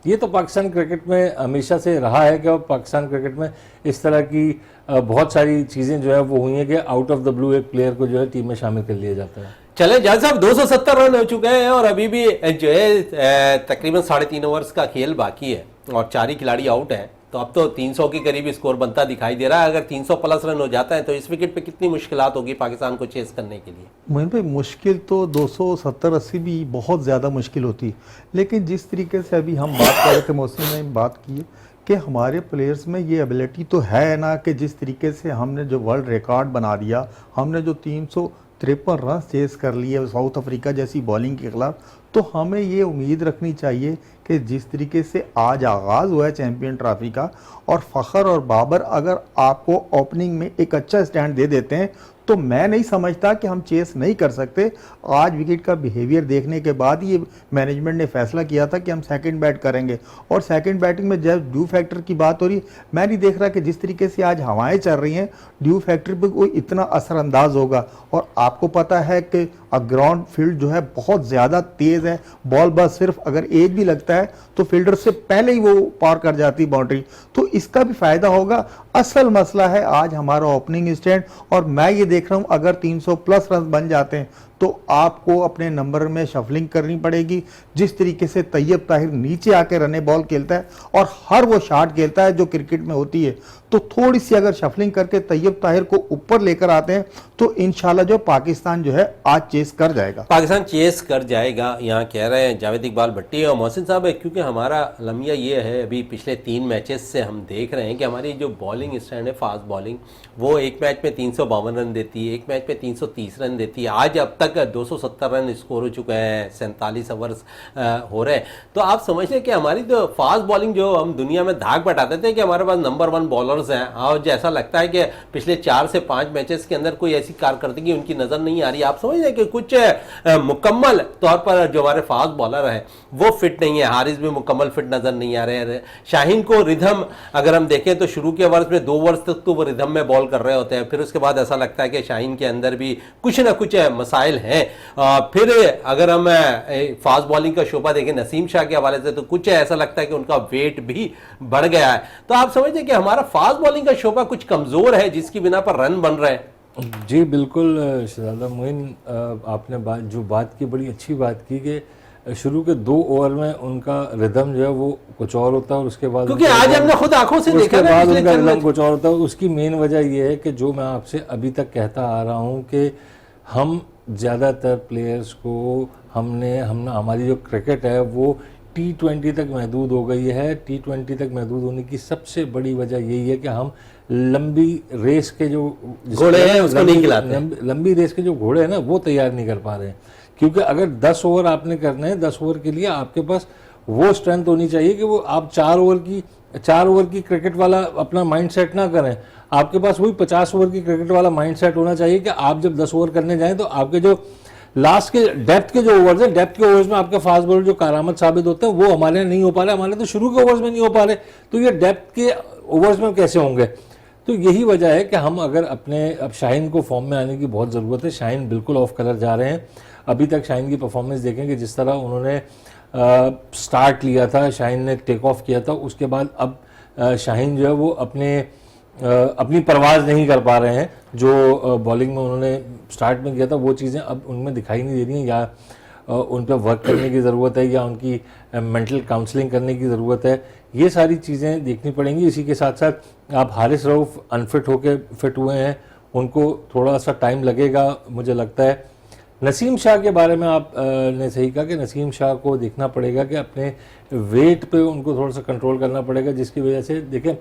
ये तो पाकिस्तान क्रिकेट में हमेशा से रहा है कि पाकिस्तान क्रिकेट में इस तरह की बहुत सारी चीज़ें जो है वो हुई हैं कि आउट ऑफ द ब्लू एक प्लेयर को जो है टीम में शामिल कर लिया जाता है। चले जान साहब, 270 रन हो चुके हैं और अभी भी जो है तकरीबन 3.5 ओवर्स का खेल बाकी है और 4 ही खिलाड़ी आउट हैं। तो अब तो 300 के करीब स्कोर बनता दिखाई दे रहा है। अगर 300 प्लस रन हो जाता है तो इस विकेट पे कितनी मुश्किलात होगी पाकिस्तान को चेस करने के लिए? मोइन भाई, मुश्किल तो 270-80 भी बहुत ज़्यादा मुश्किल होती, लेकिन जिस तरीके से अभी हम बात कर रहे थे, मौसम ने बात की कि हमारे प्लेयर्स में ये एबिलिटी तो है ना, कि जिस तरीके से हमने जो वर्ल्ड रिकॉर्ड बना दिया, हमने जो 353 रन चेस कर लिए साउथ अफ्रीका जैसी बॉलिंग के खिलाफ, तो हमें ये उम्मीद रखनी चाहिए कि जिस तरीके से आज आगाज़ हुआ है चैम्पियन ट्रॉफी का, और फ़खर और बाबर अगर आपको ओपनिंग में एक अच्छा स्टैंड दे देते हैं, तो मैं नहीं समझता कि हम चेस नहीं कर सकते। आज विकेट का बिहेवियर देखने के बाद ये मैनेजमेंट ने फैसला किया था कि हम सेकंड बैट करेंगे, और सेकंड बैटिंग में जब ड्यू फैक्टर की बात हो रही, मैं नहीं देख रहा कि जिस तरीके से आज हवाएं चल रही हैं ड्यू फैक्टर पर कोई इतना असरअंदाज होगा। और आपको पता है कि ग्राउंड फील्ड जो है बहुत ज़्यादा तेज़ है, बॉल बस सिर्फ अगर एज भी लगता है तो फील्डर से पहले ही वो पार कर जाती बाउंड्री, तो इसका भी फ़ायदा होगा। असल मसला है आज हमारा ओपनिंग स्टैंड, और मैं ये देख रहा हूँ अगर 300 प्लस रन बन जाते हैं तो आपको अपने नंबर में शफलिंग करनी पड़ेगी। जिस तरीके से तैयब ताहिर नीचे आके रने बॉल खेलता है और हर वो शॉट खेलता है जो क्रिकेट में होती है, तो थोड़ी सी अगर शफलिंग करके तैयब ताहिर को ऊपर लेकर आते हैं तो इंशाल्लाह जो पाकिस्तान जो है आज चेस कर जाएगा। पाकिस्तान चेस कर जाएगा, यहाँ कह रहे हैं जावेद इकबाल भट्टी और मोहसिन साहब है। क्योंकि हमारा लम्या ये है, अभी पिछले 3 मैचेस से हम देख रहे हैं कि हमारी जो बॉलिंग स्टैंड है, फास्ट बॉलिंग, वो एक मैच में 352 रन देती है, एक मैच में 330 रन देती है। आज अब तक 270 रन स्कोर हो चुके हैं, 47 ओवर्स हो रहे हैं। तो आप समझ लें कि हमारी तो फास्ट बॉलिंग जो हम दुनिया में धाक बटाते थे कि हमारे पास नंबर 1 बॉलर्स हैं, और जैसा लगता है कि पिछले 4 से 5 मैचेस के अंदर कोई ऐसी कारकर्दगी उनकी नज़र नहीं आ रही। आप समझ लें कि कुछ मुकम्मल तौर पर जो हमारे फास्ट बॉलर हैं वो फिट नहीं है। हारिस भी मुकम्मल फिट नज़र नहीं आ रहे हैं। शाहीन को रिदम अगर हम देखें तो शुरू के ओवर्स में 2 ओवर्स तक तो वो रिदम में बॉल कर रहे होते हैं, फिर उसके बाद ऐसा लगता है कि शाहीन के अंदर भी कुछ ना कुछ मसाइल हैं। फिर अगर हम फास्ट बॉलिंग का शोबा देखें नसीम शाह के हवाले से, तो कुछ ऐसा लगता है कि उनका वेट भी बढ़ गया है। तो आप समझते हैं कि हमारा फास्ट बॉलिंग का शोबा कुछ कमज़ोर है जिसकी बिना पर रन बन रहे हैं। जी बिल्कुल शहजादा मोइन, आपने जो बात की, बड़ी अच्छी बात की कि शुरू के 2 ओवर में उनका रिदम जो है वो कुछ और होता है, और उसके बाद क्योंकि आज हमने खुद आंखों से देखा उसके बाद उनका रिदम कुछ और होता है। उसकी मेन वजह यह है कि जो मैं आपसे अभी तक कहता आ रहा हूँ कि हम ज़्यादातर प्लेयर्स को हमने हमारी जो क्रिकेट है वो T20 तक महदूद हो गई है। T20 तक महदूद होने की सबसे बड़ी वजह यही है कि हम लंबी रेस के जो घोड़े हैं उसको नहीं खिलाते, लंबी रेस के जो घोड़े हैं ना वो तैयार नहीं कर पा रहे हैं। क्योंकि अगर 10 ओवर आपने करने हैं, 10 ओवर के लिए आपके पास वो स्ट्रेंथ होनी चाहिए कि वो आप 4 ओवर की क्रिकेट वाला अपना माइंड सेट ना करें। आपके पास वही 50 ओवर की क्रिकेट वाला माइंड सेट होना चाहिए कि आप जब 10 ओवर करने जाएं तो आपके जो लास्ट के डेप्थ के जो ओवर्स हैं, डेप्थ के ओवर्स में आपके फास्ट बॉलर जो कारामत साबित होते हैं वो हमारे नहीं हो पा रहे। हमारे तो शुरू के ओवर्स में नहीं हो पा रहे, तो ये डेप्थ के ओवर्स में कैसे होंगे? तो यही वजह है कि हम अगर अब शाहीन को फॉर्म में आने की बहुत ज़रूरत है। शाहीन बिल्कुल ऑफ कलर जा रहे हैं। अभी तक शाहीन की परफॉर्मेंस देखेंगे, जिस तरह उन्होंने स्टार्ट लिया था, शाहीन ने टेक ऑफ किया था, उसके बाद अब शाहीन जो है वो अपनी परवाज़ नहीं कर पा रहे हैं। जो बॉलिंग में उन्होंने स्टार्ट में किया था वो चीज़ें अब उनमें दिखाई नहीं दे रही हैं, या उन पर वर्क करने की ज़रूरत है, या उनकी मेंटल काउंसलिंग करने की ज़रूरत है। ये सारी चीज़ें देखनी पड़ेंगी। इसी के साथ साथ आप हारिस रऊफ़ अनफिट होकर फिट हुए हैं, उनको थोड़ा सा टाइम लगेगा मुझे लगता है। नसीम शाह के बारे में आप ने सही कहा कि नसीम शाह को देखना पड़ेगा कि अपने वेट पे उनको थोड़ा सा कंट्रोल करना पड़ेगा, जिसकी वजह से देखें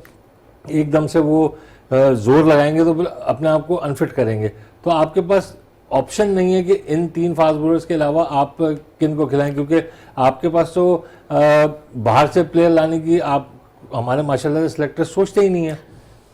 एकदम से वो जोर लगाएंगे तो अपने आप को अनफिट करेंगे। तो आपके पास ऑप्शन नहीं है कि इन 3 फास्ट बॉलर्स के अलावा आप किन को खिलाएं, क्योंकि आपके पास तो बाहर से प्लेयर लाने की आप हमारे माशाल्लाह से सिलेक्टर सोचते ही नहीं है।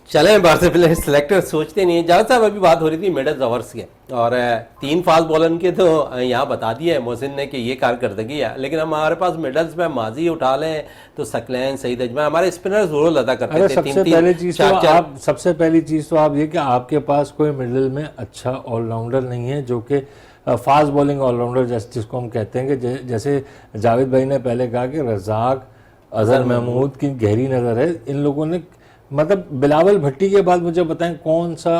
चलें बाहर से पहले सिलेक्टर सोचते नहीं है। जहाँ साहब अभी बात हो रही थी मिडल ओवर्स के और 3 फास्ट बॉलर के तो यहाँ बता दिया है मोहसिन ने कि ये कारकर्दगी है, लेकिन हमारे पास मिडल्स में माजी उठा लें तो सकलैन, सईद अजमल, हमारे स्पिनर्स रोल अदा करते थे। सबसे पहली चीज़ तो आप ये कि आपके पास कोई मिडल में अच्छा ऑलराउंडर नहीं है जो कि फास्ट बॉलिंग ऑलराउंडर जिसको हम कहते हैं कि जैसे जावेद भाई ने पहले कहा कि रज़ाक, अजहर महमूद की गहरी नज़र है। इन लोगों ने मतलब बिलावल भट्टी के बाद मुझे बताएं कौन सा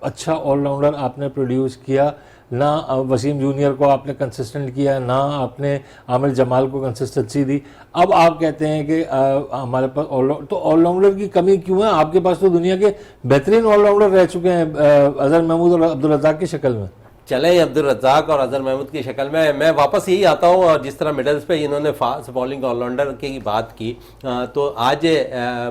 अच्छा ऑलराउंडर आपने प्रोड्यूस किया? ना वसीम जूनियर को आपने कंसिस्टेंट किया, ना आपने आमिर जमाल को कंसिस्टेंसी दी। अब आप कहते हैं कि हमारे पास ऑलराउंडर की कमी क्यों है? आपके पास तो दुनिया के बेहतरीन ऑलराउंडर रह चुके हैं अजहर महमूद और अब्दुल रज़ाक की शक्ल में। चले अब्दुल रज़ाक और अजहर महमूद की शक्ल में मैं वापस यही आता हूँ। और जिस तरह मिडल्स पे इन्होंने फास्ट बॉलिंग ऑलराउंडर की बात की तो आज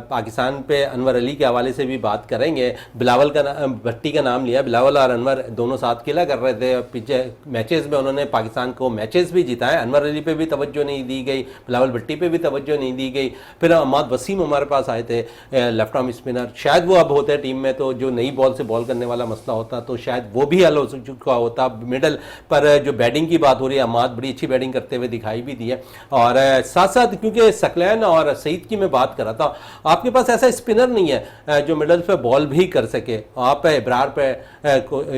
पाकिस्तान पे अनवर अली के हवाले से भी बात करेंगे। बिलावल का भट्टी का नाम लिया, बिलावल और अनवर दोनों साथ खेला कर रहे थे। पीछे मैचेस में उन्होंने पाकिस्तान को मैचेस भी जिताए। अनवर अली पे भी तवज्जो नहीं दी गई, बिलावल भट्टी पे भी तवज्जो नहीं दी गई। फिर अहमद वसीम हमारे पास आए थे लेफ्ट आर्म स्पिनर, शायद वो अब होते टीम में तो जो नई बॉल से बॉल करने वाला मसला होता तो शायद वो भी हल हो चुका होता। मिडल पर जो बैटिंग की बात हो रही है, अहमद बड़ी अच्छी बैटिंग करते हुए दिखाई भी दी है। और साथ साथ क्योंकि सकलैन और सईद की मैं बात कर रहा था, आपके पास ऐसा स्पिनर नहीं है जो मिडल पे बॉल भी कर सके। आप इब्रार पे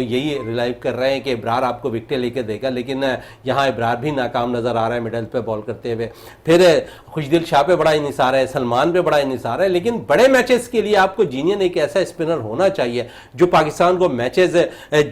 यही रिलाइव कर रहे हैं कि इब्रार आपको विकेट लेके देगा, लेकिन यहाँ इब्रार भी नाकाम नजर आ रहा है मिडल पे बॉल करते हुए। फिर खुशदिल शाह पे बड़ा इनिसार है, सलमान पे बड़ा इनिसार है, लेकिन बड़े मैचेस के लिए आपको जीनियन एक ऐसा स्पिनर होना चाहिए जो पाकिस्तान को मैचेस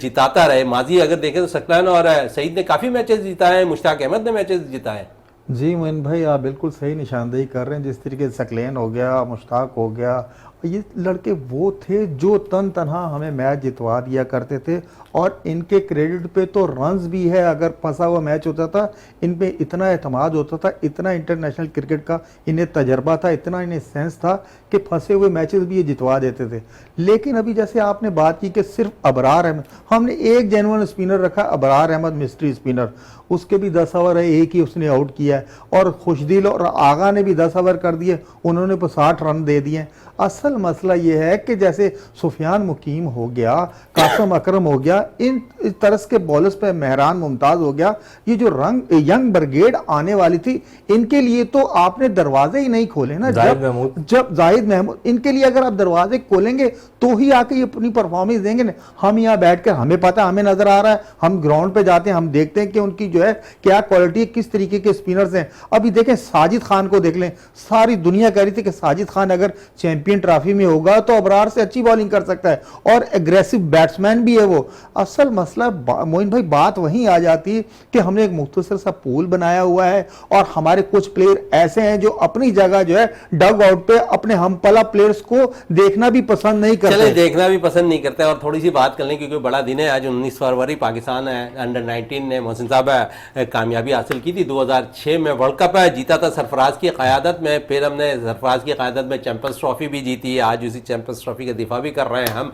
जिताता रहे। माजी अगर देखें तो सकलैन और सईद ने काफ़ी मैचेस जिताए हैं, मुश्ताक अहमद ने मैचेस जिताए। जी मोइन भाई, आप बिल्कुल सही निशानदेही कर रहे हैं। जिस तरीके से सकलैन हो गया, मुश्ताक हो गया, ये लड़के वो थे जो तन तनहा हमें मैच जितवा दिया करते थे। और इनके क्रेडिट पे तो रन्स भी है। अगर फंसा हुआ मैच होता था, इन पे इतना एतमाद होता था, इतना इंटरनेशनल क्रिकेट का इन्हें तजर्बा था, इतना इन्हें सेंस था कि फंसे हुए मैचेस भी ये जितवा देते थे। लेकिन अभी जैसे आपने बात की कि सिर्फ अबरार अहमद, हमने एक जेन्युइन स्पिनर रखा, अबरार अहमद मिस्ट्री स्पिनर, उसके भी 10 ओवर है, एक ही उसने आउट किया है। और खुशदिल और आगा ने भी 10 ओवर कर दिए, उन्होंने 60 रन दे दिए। असल मसला यह है कि जैसे सुफियान मुकीम हो गया, कासम अकरम हो गया, इन तरह के बॉलर्स पे मेहरान मुमताज हो गया, ये जो यंग ब्रिगेड आने वाली थी, इनके लिए तो आपने दरवाजे ही नहीं खोले ना। जब जाहिद महमूद, इनके लिए अगर आप दरवाजे खोलेंगे तो ही आके ये अपनी परफॉर्मेंस देंगे ना। हम यहाँ बैठ कर, हमें पता, हमें नजर आ रहा है, हम ग्राउंड पे जाते हैं, हम देखते हैं कि उनकी जो है क्या क्वालिटी, किस तरीके के स्पिनर्स हैं। अभी देखें साजिद खान को देख लें, सारी दुनिया कह रही थी कि साजिद खान अगर चैंपियन ट्रॉफी में होगा तो अबरार से अच्छी बॉलिंग कर सकता है और एग्रेसिव बैट्समैन भी है वो। असल मसला मोइन भाई बात वहीं आ जाती है कि हमने एक मुख्तसर सा पूल बनाया हुआ है और हमारे कुछ प्लेयर ऐसे हैं जो अपनी जगह जो है डग आउट पे अपने हमपला प्लेयर्स को देखना भी पसंद नहीं करते। चले देखना भी पसंद नहीं करते। और थोड़ी सी बात कर लें क्योंकि बड़ा दिन है आज, 19 फरवरी, पाकिस्तान अंडर 19 ने मोहसिन साहब कामयाबी हासिल की थी। 2006 में वर्ल्ड कप जीता था सरफराज की क़यादत में। फिर हमने सरफराज की क़यादत में चैंपियंस ट्रॉफी भी जीती है। आज उसी चैंपियंस ट्रॉफी का दिफा भी कर रहे हैं हम।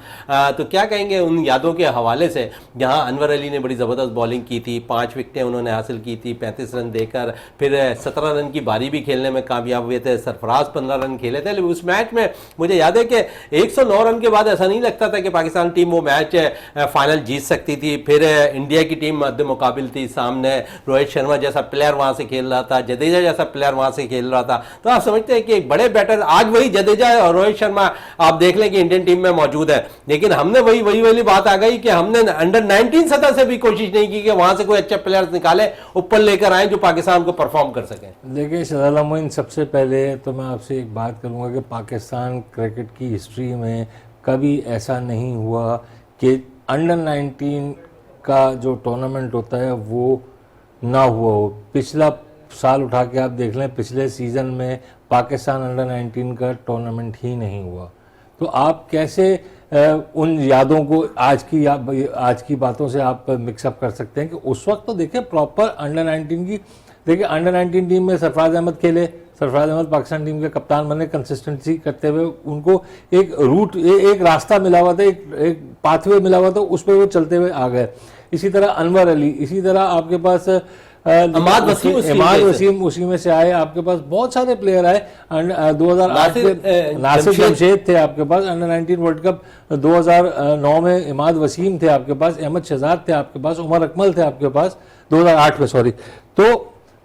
तो क्या कहेंगे उन यादों के हवाले से, जहां अनवर अली ने बड़ी ज़बरदस्त बॉलिंग की थी, 5 विकेटें उन्होंने हासिल की थी 35 रन देकर। फिर 17 रन की बारी भी खेलने में कामयाब हुए थे। सरफराज 15 रन खेले थे। लेकिन उस मैच में मुझे याद है कि 109 रन के बाद ऐसा नहीं लगता था कि पाकिस्तान टीम वो मैच फाइनल जीत सकती थी। फिर इंडिया की टीम मद्दे मुकाबिल थी, सामने रोहित शर्मा जैसा प्लेयर वहां से खेल रहा था, जडेजा जैसा प्लेयर वहां से खेल रहा था। तो आप समझते हैं कि एक बड़े बैटर, आज वही जडेजा और रोहित शर्मा आप देख लें कि इंडियन टीम में मौजूद है। लेकिन हमने वही वाली बात आ गई कि हमने अंडर 19 सतह से भी कोशिश नहीं की कि वहां से कोई अच्छे प्लेयर्स निकाले, ऊपर लेकर आए जो पाकिस्तान को परफॉर्म कर सके। देखिए शहजादा मोइन, सबसे पहले तो मैं आपसे एक बात करूंगा कि पाकिस्तान क्रिकेट की हिस्ट्री में कभी ऐसा नहीं हुआ कि अंडर 19 का जो टूर्नामेंट होता है वो ना हुआ हो। पिछला साल उठा के आप देख लें, पिछले सीज़न में पाकिस्तान अंडर 19 का टूर्नामेंट ही नहीं हुआ। तो आप कैसे उन यादों को आज की बातों से आप मिक्सअप कर सकते हैं कि उस वक्त तो देखिए प्रॉपर अंडर 19 की, देखिए अंडर 19 टीम में सरफराज अहमद खेले, सरफराज अहमद पाकिस्तान टीम के कप्तान बने, कंसिस्टेंसी करते हुए उनको एक रूट, एक रास्ता मिला हुआ था, एक पाथवे मिला हुआ था, उस पर वो चलते हुए आ गए। इसी तरह अनवर अली, इसी तरह आपके पास इमाद वसीम उसी में से आए। आपके पास बहुत सारे प्लेयर आए। 2008 में नासिर जमशेद थे आपके पास, अंडर 19 वर्ल्ड कप 2009 में इमाद वसीम थे आपके पास, अहमद शहजाद थे आपके पास, उमर अकमल थे आपके पास 2008 में, सॉरी। तो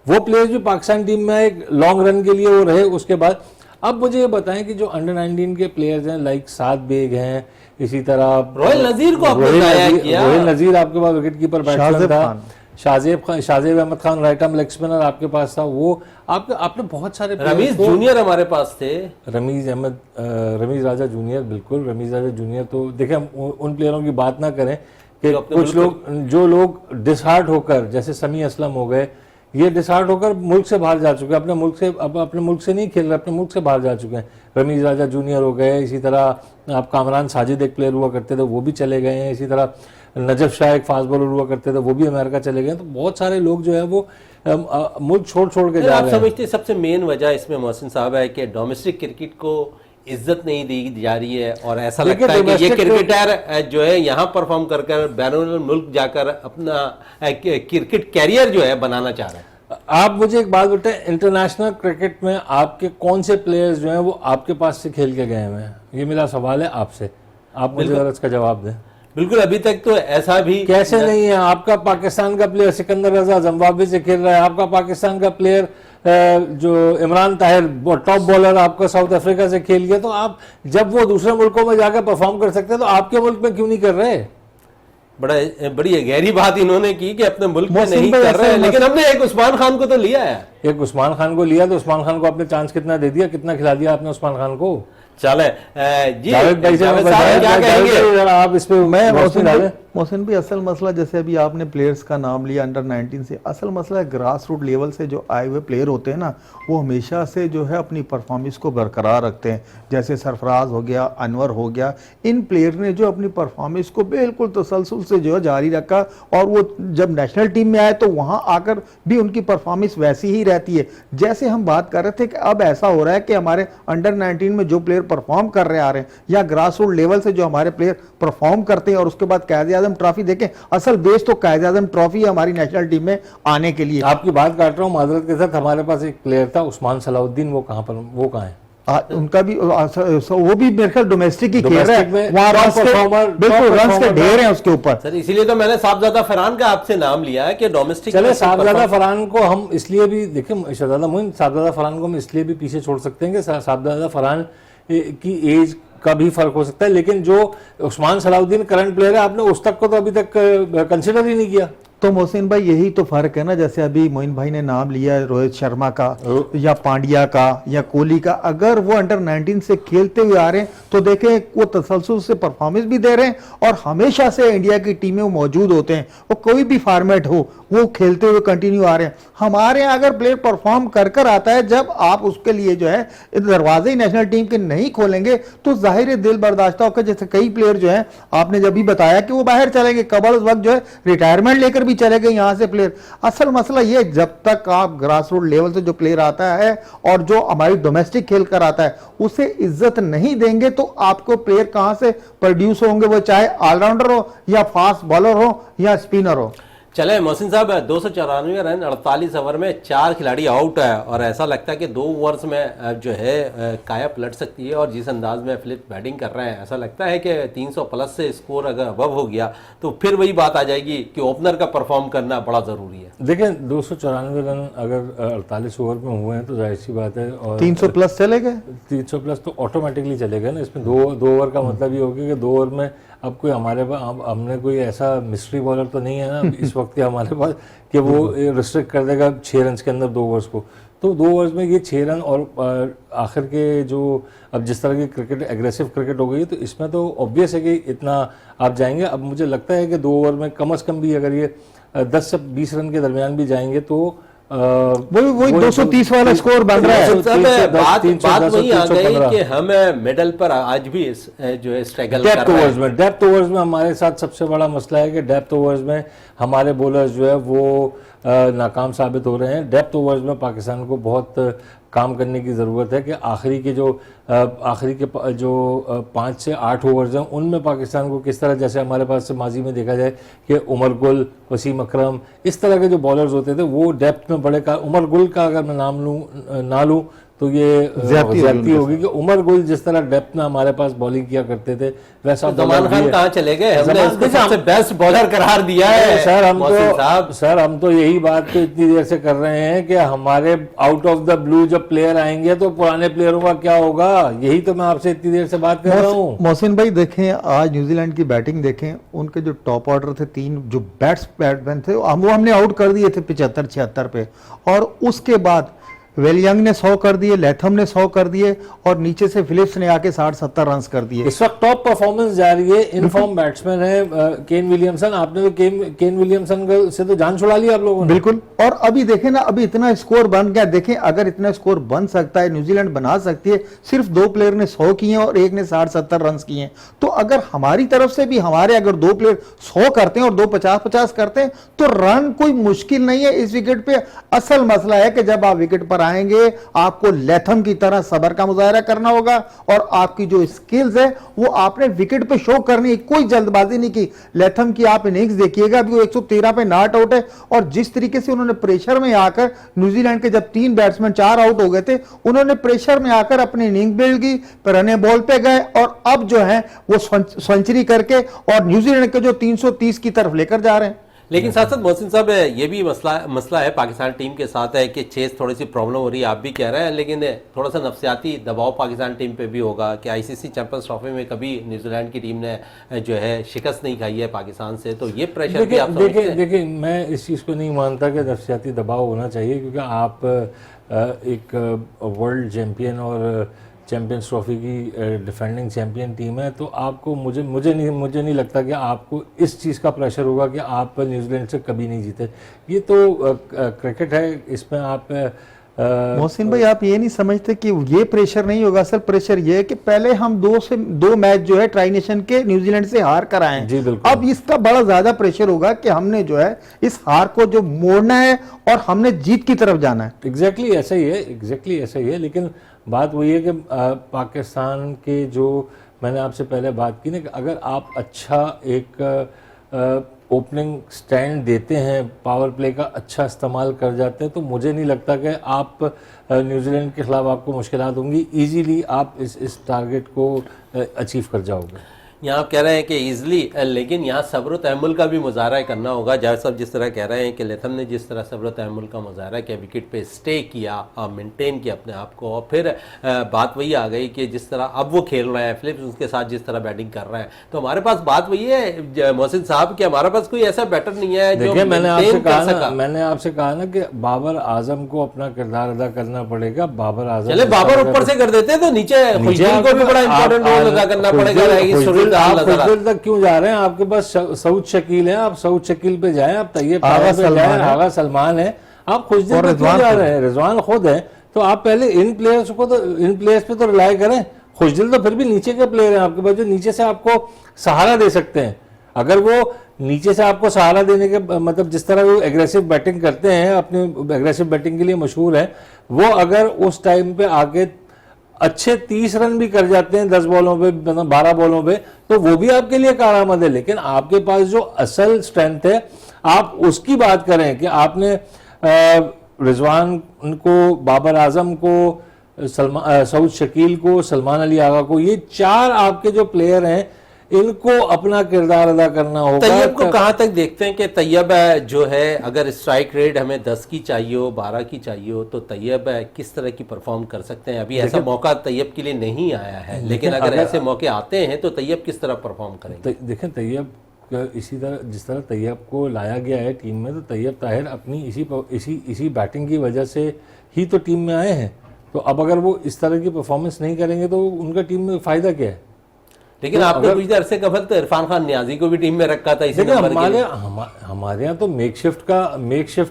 वो प्लेयर्स भी पाकिस्तान टीम में एक लॉन्ग रन के लिए वो रहे। उसके बाद अब मुझे ये बताएं कि जो अंडर 19 के प्लेयर्स हैं, लाइक साद बेग हैं, इसी तरह रोहिल नजीर को आपने बताया किया। रोहिल नजीर आपके पास विकेट कीपर बैट्समैन था, Shahzeb Ahmed Khan right arm leg spinner आपके पास था, वो आपने बहुत सारे रमीज जूनियर हमारे पास थे, रमीज राजा जूनियर, बिल्कुल रमीज राजा जूनियर। तो देखें, हम उन प्लेयरों की बात ना करें कि कुछ लोग जो लोग डिसहार्ट होकर, जैसे समी असलम हो गए, ये डिसहार्ट होकर मुल्क से बाहर जा चुके हैं, अपने मुल्क से नहीं खेल रहे, अपने मुल्क से बाहर जा चुके हैं। रमीज राजा जूनियर हो गए, इसी तरह आप कामरान साजिद एक प्लेयर हुआ करते थे, वो भी चले गए हैं। इसी तरह नजफ शाह एक फास्ट बॉलर हुआ करते थे, वो भी अमेरिका चले गए। तो बहुत सारे लोग जो है वो मुल्क छोड़ के जा रहे हैं। आप समझते सबसे मेन वजह इसमें मोहसिन साहब है कि डोमेस्टिक क्रिकेट को इज्जत नहीं दी जा रही है, और ऐसा लगता है कि ये क्रिकेटर जो है यहाँ परफॉर्म कर बैरून मुल्क जाकर अपना क्रिकेट कैरियर जो है बनाना चाह रहे हैं। आप मुझे एक बात बताएं, इंटरनेशनल क्रिकेट में आपके कौन से प्लेयर्स जो हैं वो आपके पास से खेल के गए हुए हैं? ये मेरा सवाल है आपसे, आप मुझे जरा इसका जवाब दें। बिल्कुल, अभी तक तो ऐसा भी कैसे नहीं है। आपका पाकिस्तान का प्लेयर सिकंदर रजा जिम्बाब्वे से खेल रहा है, आपका पाकिस्तान का प्लेयर जो इमरान ताहिर टॉप बॉलर आपका साउथ अफ्रीका से खेल गया। तो आप जब वो दूसरे मुल्कों में जाकर परफॉर्म कर सकते हैं तो आपके मुल्क में क्यों नहीं कर रहे? बड़ी गहरी बात इन्होंने की कि अपने मुल्क में नहीं कर रहे हैं, लेकिन हमने एक उस्मान खान को तो लिया है। एक उस्मान खान को लिया, तो उस्मान खान को आपने चांस कितना दे दिया, कितना खिला दिया आपने उस्मान खान को? चले जी, क्या कहेंगे आप इस पे? मैं मोहसिन भी असल मसला, जैसे अभी आपने प्लेयर्स का नाम लिया अंडर 19 से, असल मसला ग्रास रूट लेवल से जो आए हुए प्लेयर होते हैं ना, वो हमेशा से जो है अपनी परफॉर्मेंस को बरकरार रखते हैं। जैसे सरफराज हो गया, अनवर हो गया, इन प्लेयर ने जो अपनी परफॉर्मेंस को बिल्कुल तसलसल से जो है जारी रखा, और वो जब नेशनल टीम में आए तो वहाँ आकर भी उनकी परफॉर्मेंस वैसी ही रहती है। जैसे हम बात कर रहे थे कि अब ऐसा हो रहा है कि हमारे अंडर 19 में जो प्लेयर परफॉर्म कर रहे आ रहे हैं, या ग्रास रूट लेवल से जो हमारे प्लेयर परफॉर्म करते हैं, और उसके बाद कायद आजम ट्रॉफी देखें, असल बेस तो कायद आजम ट्रॉफी है हमारी नेशनल टीम में आने के लिए। आपकी बात काट रहा हूं माजरत के साथ, हमारे पास एक प्लेयर था उस्मान सलाउद्दीन, वो कहां है? उनका भी वो भी मेरे ख्याल डोमेस्टिक ही खेल रहा है, वहां बिल्कुल रन्स के ढेर हैं उसके ऊपर। सर इसीलिए तो मैंने साहबजादा फरहान का आपसे नाम लिया है कि डोमेस्टिक। चले, साहबजादा फरहान को हम इसलिए भी देखें, शहजादा मोइन, साहबजादा फरहान को हम इसलिए भी पीछे छोड़ सकते हैं कि साहबजादा फरहान की एज का भी फर्क हो सकता है, लेकिन जो उस्मान सलाउद्दीन करंट प्लेयर है, आपने उस तक को तो अभी तक कंसिडर ही नहीं किया। तो मोहसिन भाई यही तो फर्क है ना, जैसे अभी मोइन भाई ने नाम लिया है रोहित शर्मा का या पांड्या का या कोहली का, अगर वो अंडर 19 से खेलते हुए आ रहे हैं तो देखें वो तसलसल से परफॉर्मेंस भी दे रहे हैं, और हमेशा से इंडिया की टीम में वो मौजूद होते हैं, वो कोई भी फॉर्मेट हो वो खेलते हुए कंटिन्यू आ रहे हैं। हमारे यहाँ अगर प्लेयर परफॉर्म कर आता है, जब आप उसके लिए जो है दरवाजे ही नेशनल टीम के नहीं खोलेंगे तो जाहिर है दिल बर्दाश्त होकर, जैसे कई प्लेयर जो है आपने जब भी बताया कि वो बाहर चलेंगे, कबल उस वक्त जो है रिटायरमेंट लेकर चले गए यहां से प्लेयर। असल मसला ये, जब तक आप ग्रास रूट लेवल से जो प्लेयर आता है और जो हमारी डोमेस्टिक खेल कर आता है उसे इज्जत नहीं देंगे तो आपको प्लेयर कहां से प्रोड्यूस होंगे, वो चाहे ऑलराउंडर हो या फास्ट बॉलर हो या स्पिनर हो। चले मोहसिन साहब, 294 रन 48 ओवर में 4 खिलाड़ी आउट है, और ऐसा लगता है कि 2 ओवर्स में जो है काया पलट सकती है, और जिस अंदाज में फिलिप बैटिंग कर रहे हैं ऐसा लगता है कि 300 प्लस से स्कोर अगर अबव हो गया तो फिर वही बात आ जाएगी कि ओपनर का परफॉर्म करना बड़ा ज़रूरी है। देखें 294 रन अगर 48 ओवर में हुए हैं तो जाहिर सी बात है, और 300 प्लस चले गए, 300 प्लस तो ऑटोमेटिकली चले गए ना। इसमें दो ओवर का मतलब ये होगा कि 2 ओवर में अब कोई हमारे पास, हमने कोई ऐसा मिस्ट्री बॉलर तो नहीं है ना इस वक्त के हमारे पास कि वो रिस्ट्रिक्ट कर देगा 6 रन के अंदर 2 ओवर्स को। तो 2 ओवर्स में ये 6 रन, और आखिर के जो अब जिस तरह की क्रिकेट एग्रेसिव क्रिकेट हो गई तो इसमें तो ऑब्वियस है कि इतना आप जाएंगे। अब मुझे लगता है कि 2 ओवर में कम से कम भी अगर ये 10 से 20 रन के दरमियान भी जाएंगे तो वही 230 वाला स्कोर बन रहा है। बात वही आ गई कि हम मिडल पर आज भी जो है स्ट्रगल कर रहे हैं। डेप्थ ओवर्स में हमारे साथ सबसे बड़ा मसला है कि डेप्थ ओवर्स में हमारे बॉलर्स जो है वो नाकाम साबित हो रहे हैं। डेप्थ ओवर्स में पाकिस्तान को बहुत काम करने की ज़रूरत है कि आखिरी के जो 5 से 8 ओवर्स हैं उनमें पाकिस्तान को किस तरह, जैसे हमारे पास माजी में देखा जाए कि उमर गुल, वसीम अकरम, इस तरह के जो बॉलर्स होते थे वो डेप्थ में बड़े उमर गुल का अगर मैं नाम ना लूँ तो ये ज्यादती होगी कि उमर गुल जिस तरह डेप्थ में हमारे पास बॉलिंग किया करते थे वैसा जमान खान कहाँ चले गए? हमने उसको सबसे बेस्ट बॉलर करार दिया है। सर हम तो यही बात तो इतनी देर से कर रहे हैं कि हमारे आउट ऑफ द ब्लू जब प्लेयर आएंगे तो पुराने प्लेयरों का क्या होगा, यही तो मैं आपसे इतनी देर से बात कर रहा हूँ। मोहसिन भाई देखें, आज न्यूजीलैंड की बैटिंग देखें, उनके जो टॉप ऑर्डर थे 3 जो बैट्समैन थे वो हमने आउट कर दिए थे 75-76 पे, और उसके बाद वेलियंग ने 100 कर दिए, लैथम ने 100 कर दिए और नीचे से फिलिप्स ने आके 60-70 रन कर दिए। इस वक्त टॉप परफॉर्मेंस जा रही है, इनफॉर्म बैट्समैन है केन विलियमसन। आपने तो केन विलियमसन से तो जान छुड़ा लिया आप लोगों ने। बिल्कुल, और अभी देखें ना, अभी इतना स्कोर बन गया। देखें अगर इतना स्कोर बन सकता है, न्यूजीलैंड बना सकती है, सिर्फ 2 प्लेयर ने 100 किए और एक ने 60-70 रन किए, तो अगर हमारी तरफ से भी हमारे अगर 2 प्लेयर 100 करते हैं और 2 50-50 करते हैं तो रन कोई मुश्किल नहीं है इस विकेट पे। असल मसला है कि जब आप विकेट पर आएंगे आपको लेथम की तरह सब्र का मुजाहरा करना होगा और आपकी जो स्किल्स है वो आपने विकेट पे शो करनी, कोई जल्दबाजी नहीं की। लेथम की आप इनिंग्स देखिएगा, अभी वो 113 पे नॉट आउट है और जिस तरीके से उन्होंने प्रेशर में आकर, न्यूजीलैंड के जब 3 बैट्समैन 4 आउट हो गए थे, उन्होंने प्रेशर में आकर अपनी इनिंग बिल्ड की, रने बॉल पे गए और अब जो है वो सेंचुरी करके और न्यूजीलैंड के जो 330 की तरफ लेकर जा रहे हैं। लेकिन साथ साथ मोहसिन साहब ये भी मसला है पाकिस्तान टीम के साथ है कि चेस थोड़ी सी प्रॉब्लम हो रही है, आप भी कह रहे हैं, लेकिन थोड़ा सा नफसियाती दबाव पाकिस्तान टीम पे भी होगा कि आईसीसी चैंपियंस ट्रॉफी में कभी न्यूजीलैंड की टीम ने जो है शिकस्त नहीं खाई है पाकिस्तान से, तो ये प्रेशर भी आप देखिए मैं इस चीज़ को नहीं मानता कि नफसियाती दबाव होना चाहिए, क्योंकि आप एक वर्ल्ड चैम्पियन और चैंपियंस ट्रॉफी की डिफेंडिंग चैंपियन टीम है, तो आपको मुझे नहीं लगता कि आपको इस चीज़ का प्रेशर होगा कि आप न्यूजीलैंड से कभी नहीं जीते। ये तो क्रिकेट है, इसमें आप मोहसिन भाई आप ये नहीं समझते कि ये प्रेशर नहीं होगा? असल प्रेशर ये है कि पहले हम 2 मैच जो है ट्राई नेशन के न्यूजीलैंड से हार कर आए हैं। अब इसका बड़ा ज्यादा प्रेशर होगा कि हमने जो है इस हार को जो मोड़ना है और हमने जीत की तरफ जाना है। एग्जैक्टली ऐसा ही है। लेकिन बात वही है कि पाकिस्तान के जो मैंने आपसे पहले बात की ना कि अगर आप अच्छा एक ओपनिंग स्टैंड देते हैं, पावर प्ले का अच्छा इस्तेमाल कर जाते हैं, तो मुझे नहीं लगता कि आप न्यूजीलैंड के खिलाफ आपको मुश्किलात होंगी। इजीली आप इस टारगेट को अचीव कर जाओगे। यहाँ आप कह रहे हैं कि ईजिली, लेकिन यहाँ सब्र तहम्मुल का भी मुजाहरा करना होगा। जावेद साहब जिस तरह कह रहे हैं कि लेथम ने जिस तरह सब्र तहम्मुल का मुजाहरा किया, विकेट पे स्टे किया, मेंटेन किया अपने आप को, और फिर बात वही आ गई कि जिस तरह अब वो खेल रहे हैं फिलिप्स उसके साथ जिस तरह बैटिंग कर रहे हैं, तो हमारे पास बात वही है मोहसिन साहब कि हमारे पास कोई ऐसा बैटर नहीं है जो मैंने आपसे कहा ना कि बाबर आजम को अपना किरदार अदा करना पड़ेगा। बाबर आजम, चले बाबर ऊपर से कर देते तो नीचे को भी बड़ा इंपॉर्टेंट रोल अदा करना पड़ेगा। आप खुजदिल तक क्यों जा रहे हैं? आपके पास सऊद शकील है, आप सऊद शकील पे जाएं, आप तैयब पे जाएं, आगा सलमान है, आप खुजदिल तक क्यों जा रहे हैं? रिजवान खुद है, तो आप पहले इन प्लेयर्स पे तो रिलाई करें। खुजदिल तो फिर भी नीचे के प्लेयर हैं आपके पास जो नीचे से आपको सहारा दे सकते हैं। अगर वो नीचे से आपको सहारा देने के मतलब जिस तरह वो एग्रेसिव बैटिंग करते हैं, अपनी एग्रेसिव बैटिंग के लिए मशहूर है, वो अगर उस टाइम पे आके अच्छे 30 रन भी कर जाते हैं 10 बॉलों पे, 12 बॉलों पे, तो वो भी आपके लिए कारआमद है। लेकिन आपके पास जो असल स्ट्रेंथ है आप उसकी बात करें कि आपने रिजवान को, बाबर आजम को, सऊद शकील को, सलमान अली आगा को, ये 4 आपके जो प्लेयर हैं इनको अपना किरदार अदा करना होगा। तैयब को कहाँ तक देखते हैं कि तैयब जो है अगर स्ट्राइक रेट हमें 10 की चाहिए हो, 12 की चाहिए हो, तो तैयब किस तरह की परफॉर्म कर सकते हैं? अभी ऐसा मौका तैयब के लिए नहीं आया है, लेकिन अगर ऐसे मौके आते हैं तो तैयब किस तरह परफॉर्म करेंगे? देखें तैयब इसी तरह जिस तरह तैयब को लाया गया है टीम में, तो तैयब ताहिर अपनी इसी बैटिंग की वजह से ही तो टीम में आए हैं। तो अब अगर वो इस तरह की परफॉर्मेंस नहीं करेंगे तो उनका टीम में फ़ायदा क्या है? लेकिन तो आपने कुछ देर से कबल तो इरफान खान नियाजी को भी टीम में रखा था इसी नंबर के लिए। हमारे यहाँ तो मेक शिफ्ट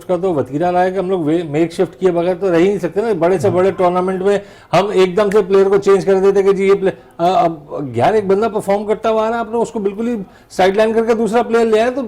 का तो वतीरा रहा है कि हम लोग मेक शिफ्ट किए बगैर तो रह ही नहीं सकते ना। बड़े से बड़े टूर्नामेंट में हम एकदम से प्लेयर को चेंज कर देते कि जी ये प्लेयर अब 11 एक बंदा परफॉर्म करता हुआ है, आपने उसको बिल्कुल ही साइड लाइन करके दूसरा प्लेयर ले आया, तो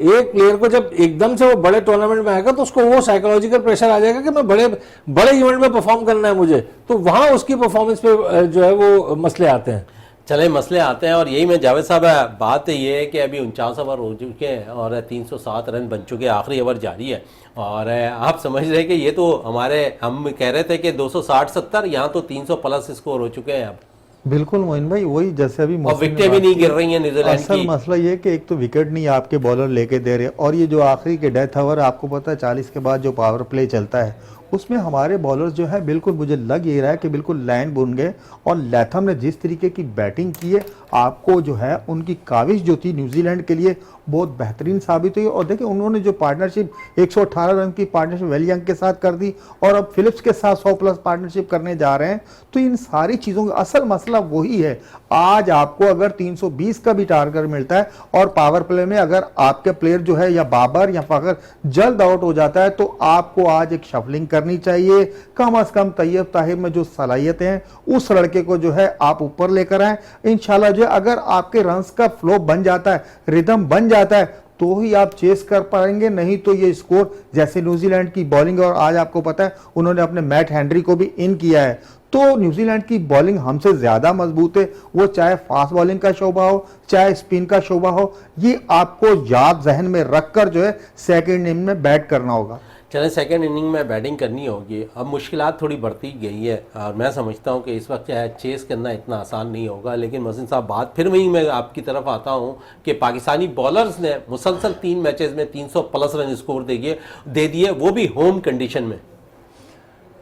एक प्लेयर को जब एकदम से वो बड़े टूर्नामेंट में आएगा तो उसको वो साइकोलॉजिकल प्रेशर आ जाएगा कि मैं बड़े बड़े इवेंट में परफॉर्म करना है मुझे, तो वहां उसकी परफॉर्मेंस पे जो है वो मसले आते हैं। चले मसले आते हैं, और यही मैं जावेद साहब बात ये है कि अभी 49 ओवर हो चुके हैं और 307 रन बन चुके हैं, आखिरी ओवर जारी है। और आप समझ रहे हैं कि ये तो हम कह रहे थे कि 260-70, यहाँ तो 300 प्लस स्कोर हो चुके हैं अब। बिल्कुल मोइन भाई, वही जैसे अभी और विकेटें भी नहीं गिर रही हैं न्यूजीलैंड की। असल मसला ये कि एक तो विकेट नहीं आपके बॉलर लेके दे रहे, और ये जो आखिरी के डेथ ओवर आपको पता है 40 के बाद जो पावर प्ले चलता है उसमें हमारे बॉलर्स जो है बिल्कुल मुझे लग ये रहा है कि बिल्कुल लाइन बुन गए। और लैथम ने जिस तरीके की बैटिंग की है, आपको जो है उनकी काविश जो थी न्यूजीलैंड के लिए बहुत बेहतरीन साबित हुई। और देखिए उन्होंने जो पार्टनरशिप 118 रन की पार्टनरशिप वेली यंग के साथ कर दी और अब फिलिप्स के साथ 100 प्लस पार्टनरशिप करने जा रहे हैं, तो इन सारी चीज़ों का असल मसला वही है। आज आपको अगर 320 का भी टारगेट मिलता है और पावर प्ले में अगर आपके प्लेयर जो है या बाबर या फखर जल्द आउट हो जाता है, तो आपको आज एक शफलिंग करनी चाहिए। कम से कम तैयब ताहिर में जो सलाहियतें हैं उस लड़के को जो है आप ऊपर लेकर आए। इंशाल्लाह जो अगर आपके रन्स का फ्लो बन जाता है, रिदम बन जाता है, तो ही आप चेस कर पाएंगे, नहीं तो ये स्कोर जैसे न्यूजीलैंड की बॉलिंग, और आज आपको पता है उन्होंने अपने मैट हेनरी को भी इन किया है, तो न्यूजीलैंड की बॉलिंग हमसे ज्यादा मजबूत है। वो चाहे फास्ट बॉलिंग का शोबा हो चाहे स्पिन का शोबा हो, ये आपको याद जहन में रखकर जो है सेकेंड इनिंग में बैट करना होगा। चले सेकेंड इनिंग में बैटिंग करनी होगी। अब मुश्किलात थोड़ी बढ़ती गई है और मैं समझता हूं कि इस वक्त चाहे चेस करना इतना आसान नहीं होगा। लेकिन मोहसिन साहब बात फिर वहीं मैं आपकी तरफ आता हूं कि पाकिस्तानी बॉलर्स ने मुसलसल 3 मैचेस में 300 प्लस रन स्कोर दे दिए, वो भी होम कंडीशन में।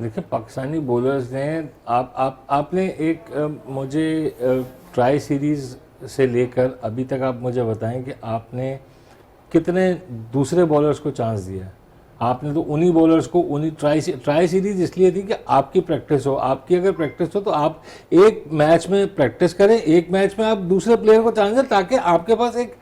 देखिए पाकिस्तानी बॉलर्स ने आपने एक मुझे ट्राई सीरीज़ से लेकर अभी तक आप मुझे बताएं कि आपने कितने दूसरे बॉलर्स को चांस दिया है। आपने तो उन्हीं बॉलर्स को उन्हीं ट्राई सीरीज इसलिए थी कि आपकी प्रैक्टिस हो, आपकी अगर प्रैक्टिस हो तो आप एक मैच में प्रैक्टिस करें, एक मैच में आप दूसरे प्लेयर को चांस दें ताकि आपके पास एक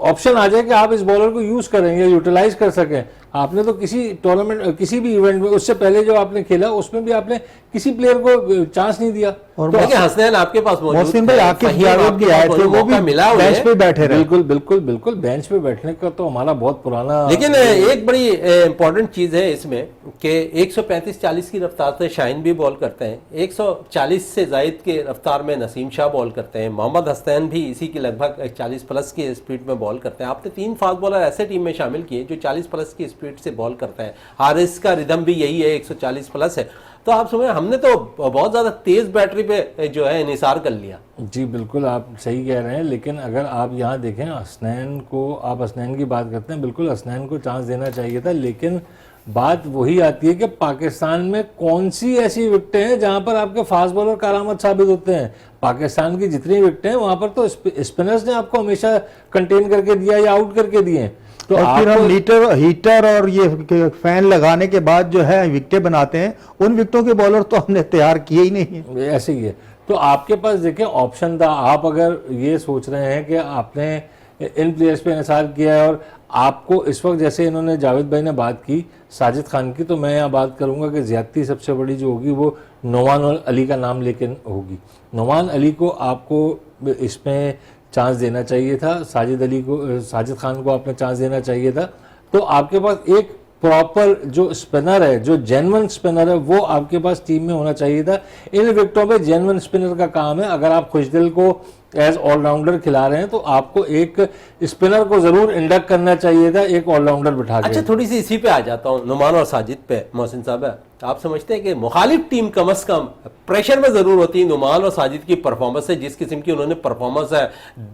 ऑप्शन आ जाए कि आप इस बॉलर को यूज़ करें या यूटिलाइज कर सकें। आपने तो किसी टूर्नामेंट किसी भी इवेंट में उससे पहले जो आपने खेला उसमें भी आपने किसी प्लेयर को चांस नहीं दिया। और तो हसनैन आपके पास मोहसिन भाई आकिब जावेद भी आए थे, वो भी मिला बेंच पे बैठे रहे। बिल्कुल बिल्कुल बिल्कुल बेंच पे बैठने का तो हमारा बहुत पुराना। लेकिन एक बड़ी इंपॉर्टेंट चीज है इसमें कि 135-40 की रफ्तार से शाहीन भी बॉल करते हैं, 140 से जायद के रफ्तार में नसीम शाह बॉल करते हैं, मोहम्मद हसनैन भी इसी की लगभग 40 प्लस की स्पीड में बॉल करते हैं। आपने 3 फास्ट बॉलर ऐसे टीम में शामिल किए जो 40 प्लस की स्पीड से बॉल करते हैं। हारिस का रिदम भी यही है, 140 प्लस है। तो आप समझे हमने तो बहुत ज़्यादा तेज़ बैटरी पे जो है निसार कर लिया। जी बिल्कुल आप सही कह रहे हैं, लेकिन अगर आप यहाँ देखें हसनैन को, आप हसनैन की बात करते हैं, बिल्कुल हसनैन को चांस देना चाहिए था। लेकिन बात वही आती है कि पाकिस्तान में कौन सी ऐसी विकेटें हैं जहाँ पर आपके फास्ट बॉलर करामत साबित होते हैं। पाकिस्तान की जितनी विकेटें हैं वहाँ पर तो स्पिनर्स ने आपको हमेशा कंटेन करके दिया या आउट करके दिए। तो फिर हम हीटर और ये फैन लगाने के बाद जो है विकेटें बनाते हैं, उन विकेटों के बॉलर तो हमने तैयार किए ही नहीं है। ऐसे ही है। तो आपके पास देखिए ऑप्शन था। आप अगर ये सोच रहे हैं कि आपने इन प्लेयर्स पे इंसार किया है और आपको इस वक्त जैसे इन्होंने जावेद भाई ने बात की साजिद खान की, तो मैं यहाँ बात करूँगा कि ज्यादती सबसे बड़ी जो होगी वो नोमान अली का नाम लेकर होगी। नोमान अली को आपको इसमें चांस देना चाहिए था, साजिद खान को आपने चांस देना चाहिए था। तो आपके पास एक प्रॉपर जो स्पिनर है, जो जेन्युइन स्पिनर है, वो आपके पास टीम में होना चाहिए था। इन विकेटों पे जेन्युइन स्पिनर का काम है। अगर आप खुशदिल को एज ऑलराउंडर खिला रहे हैं तो आपको एक स्पिनर को जरूर इंडक्ट करना चाहिए था, एक ऑलराउंडर बिठा के। अच्छा थोड़ी सी इसी पे आ जाता हूँ, नुमान और साजिद पे। मोहसिन साहब आप समझते हैं कि मुखालिफ टीम कम से कम प्रेशर में जरूर होती है नुमान और साजिद की परफॉर्मेंस से, जिस किस्म की उन्होंने परफॉर्मेंस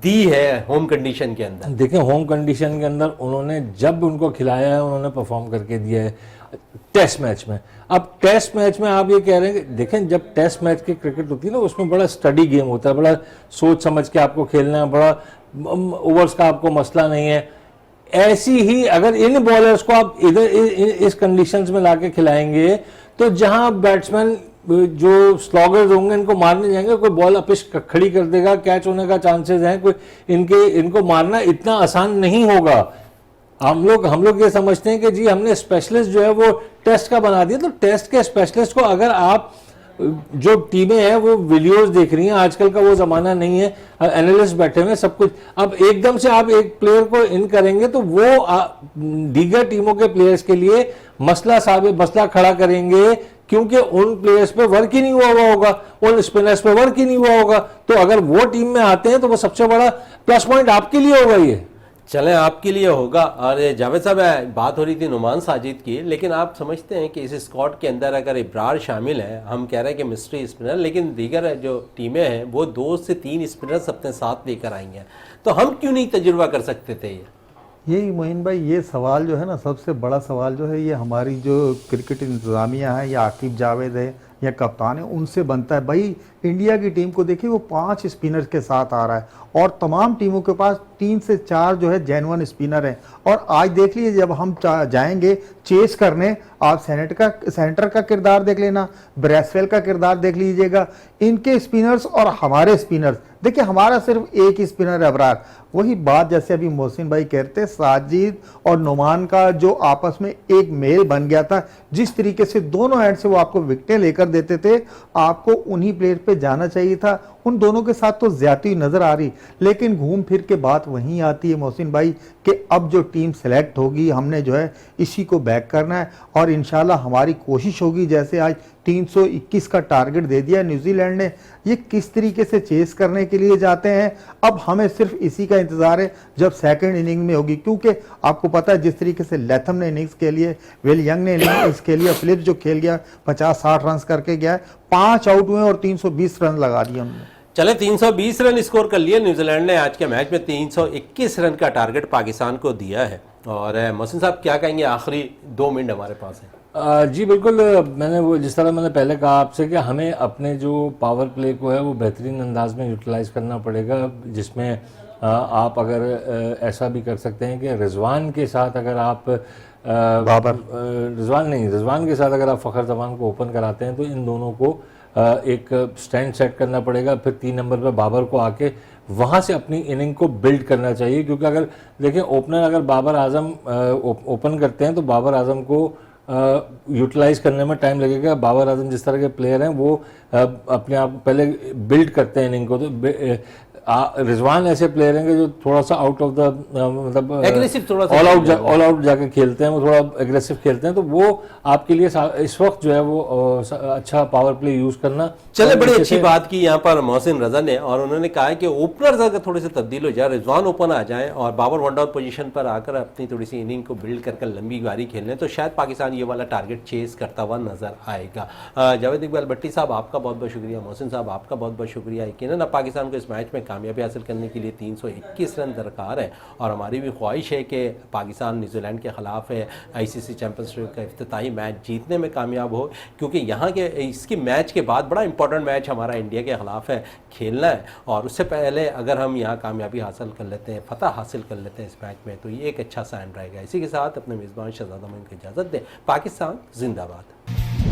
दी है होम कंडीशन के अंदर। देखिए होम कंडीशन के अंदर उन्होंने जब उनको खिलाया है उन्होंने परफॉर्म करके दिया है टेस्ट मैच में। अब टेस्ट मैच में आप ये कह रहे हैं कि देखें जब टेस्ट मैच की क्रिकेट होती है ना उसमें बड़ा स्टडी गेम होता है, बड़ा सोच समझ के आपको खेलना है, बड़ा ओवर्स का आपको मसला नहीं है। ऐसी ही अगर इन बॉलर्स को आप इधर इस कंडीशंस में लाके खिलाएंगे तो जहां बैट्समैन जो स्लॉगर्स होंगे इनको मारने जाएंगे, कोई बॉल अपिश खड़ी कर देगा, कैच होने का चांसेस हैं, कोई इनको मारना इतना आसान नहीं होगा। हम लोग ये समझते हैं कि जी हमने स्पेशलिस्ट जो है वो टेस्ट का बना दिया, तो टेस्ट के स्पेशलिस्ट को अगर आप जो टीमें हैं वो वीडियोस देख रही हैं, आजकल का वो जमाना नहीं है एनालिस्ट बैठे हुए सब कुछ। अब एकदम से आप एक प्लेयर को इन करेंगे तो वो दीगर टीमों के प्लेयर्स के लिए मसला खड़ा करेंगे, क्योंकि उन प्लेयर्स पे वर्क ही नहीं हुआ होगा, उन स्पिनर्स पे वर्क ही नहीं हुआ होगा। तो अगर वो टीम में आते हैं तो वो सबसे बड़ा प्लस पॉइंट आपके लिए होगा। ये चलें, आपके लिए होगा। और जावेद साहब, बात हो रही थी नुमान साजिद की, लेकिन आप समझते हैं कि इस स्क्वाड के अंदर अगर इब्रार शामिल है, हम कह रहे हैं कि मिस्ट्री स्पिनर, लेकिन दीगर जो टीमें हैं वो 2 से 3 स्पिनर्स अपने साथ लेकर आई हैं, तो हम क्यों नहीं तजुर्बा कर सकते थे? यही मोइन भाई, ये सवाल जो है ना, सबसे बड़ा सवाल जो है ये हमारी जो क्रिकेट इंतज़ामिया है या आकिब जावेद है या कप्तान है, उनसे बनता है। भाई इंडिया की टीम को देखिए, वो 5 स्पिनर के साथ आ रहा है और तमाम टीमों के पास 3 से 4 जो है जेन्युइन स्पिनर हैं। और आज देख लीजिए, जब हम जाएंगे चेस करने, आप सेंटर का किरदार देख लेना, ब्रेसवेल का किरदार देख लीजिएगा, इनके स्पिनर्स और हमारे स्पिनर्स। देखिए हमारा सिर्फ एक ही स्पिनर है अबरार। वही बात जैसे अभी मोहसिन भाई कहते, साजिद और नुमान का जो आपस में एक मेल बन गया था, जिस तरीके से दोनों एंड से वो आपको विकेटें लेकर देते थे, आपको उन्हीं प्लेयर पे जाना चाहिए था। उन दोनों के साथ तो ज्यादती नजर आ रही, लेकिन घूम फिर के बात वहीं आती है मोहसिन भाई कि अब जो टीम सेलेक्ट होगी, हमने जो है इसी को बैक करना है और इंशाल्लाह हमारी कोशिश होगी। जैसे आज 321 का टारगेट दे दिया न्यूजीलैंड ने, ये किस तरीके से चेस करने के लिए जाते हैं। अब हमें सिर्फ इसी का इंतजार है जब सेकंड इनिंग में होगी, क्योंकि आपको पता है जिस तरीके से लैथम ने इनिंग्स के लिए, विल यंग ने इनिंग्स के लिए, फिलिप्स जो खेल गया 50-60 रन करके गया है, 5 आउट हुए और 320 रन लगा दिए हमने। चले 320 रन स्कोर कर लिए न्यूजीलैंड ने आज के मैच में। 321 रन का टारगेट पाकिस्तान को दिया है। और मोहसिन साहब क्या कहेंगे, आखिरी 2 मिनट हमारे पास है। जी बिल्कुल, मैंने वो जिस तरह मैंने पहले कहा आपसे कि हमें अपने जो पावर प्ले को है वो बेहतरीन अंदाज में यूटिलाइज करना पड़ेगा, जिसमें आप अगर ऐसा भी कर सकते हैं कि रिजवान के साथ अगर आप रिजवान के साथ अगर आप फ़खर जमान को ओपन कराते हैं तो इन दोनों को एक स्टैंड सेट करना पड़ेगा। फिर 3 नंबर पर बाबर को आके वहाँ से अपनी इनिंग को बिल्ड करना चाहिए, क्योंकि अगर देखें ओपनर अगर बाबर आजम ओपन करते हैं तो बाबर आजम को यूटिलाइज करने में टाइम लगेगा। बाबर आजम जिस तरह के प्लेयर हैं वो अपने आप पहले बिल्ड करते हैं इनिंग को, तो रिजवान ऐसे प्लेयर हैं कि जो थोड़ा सा आउट ऑफ द मतलब एग्रेसिव, थोड़ा सा ऑल आउट जाके खेलते हैं, वो थोड़ा एग्रेसिव खेलते हैं, तो वो आपके लिए इस वक्त जो है वो अच्छा पावर प्ले यूज करना। चले, बड़ी अच्छी बात की यहाँ पर मोहसिन रजा ने, और उन्होंने कहा है कि ओपनर्स अगर थोड़े से तब्दील हो जाए, रिजवान ओपन आ जाए और बाबर वन डाउन पोजीशन पर आकर अपनी थोड़ी सी इनिंग को बिल्ड कर लंबी बारी खेलने, तो शायद पाकिस्तान ये वाला टारगेट चेस करता हुआ नजर आएगा। जावेद इकबाल भट्टी साहब आपका बहुत बहुत शुक्रिया, मोहसिन साहब आपका बहुत बहुत शुक्रिया। यकीनन पाकिस्तान को इस मैच में कामयाबी हासिल करने के लिए 321 रन दरकार है, और हमारी भी ख्वाहिश है कि पाकिस्तान न्यूजीलैंड के खिलाफ है ICC चैंपियंस ट्रॉफी का इफ्तिताही मैच जीतने में कामयाब हो, क्योंकि यहाँ के इसकी मैच के बाद बड़ा इंपॉर्टेंट मैच हमारा इंडिया के खिलाफ है, खेलना है, और उससे पहले अगर हम यहाँ कामयाबी हासिल कर लेते हैं, फतह हासिल कर लेते हैं इस मैच में, तो ये एक अच्छा साइन रहेगा। इसी के साथ अपने मेज़बान शहजादा मोइन को इजाज़त दें। पाकिस्तान जिंदाबाद।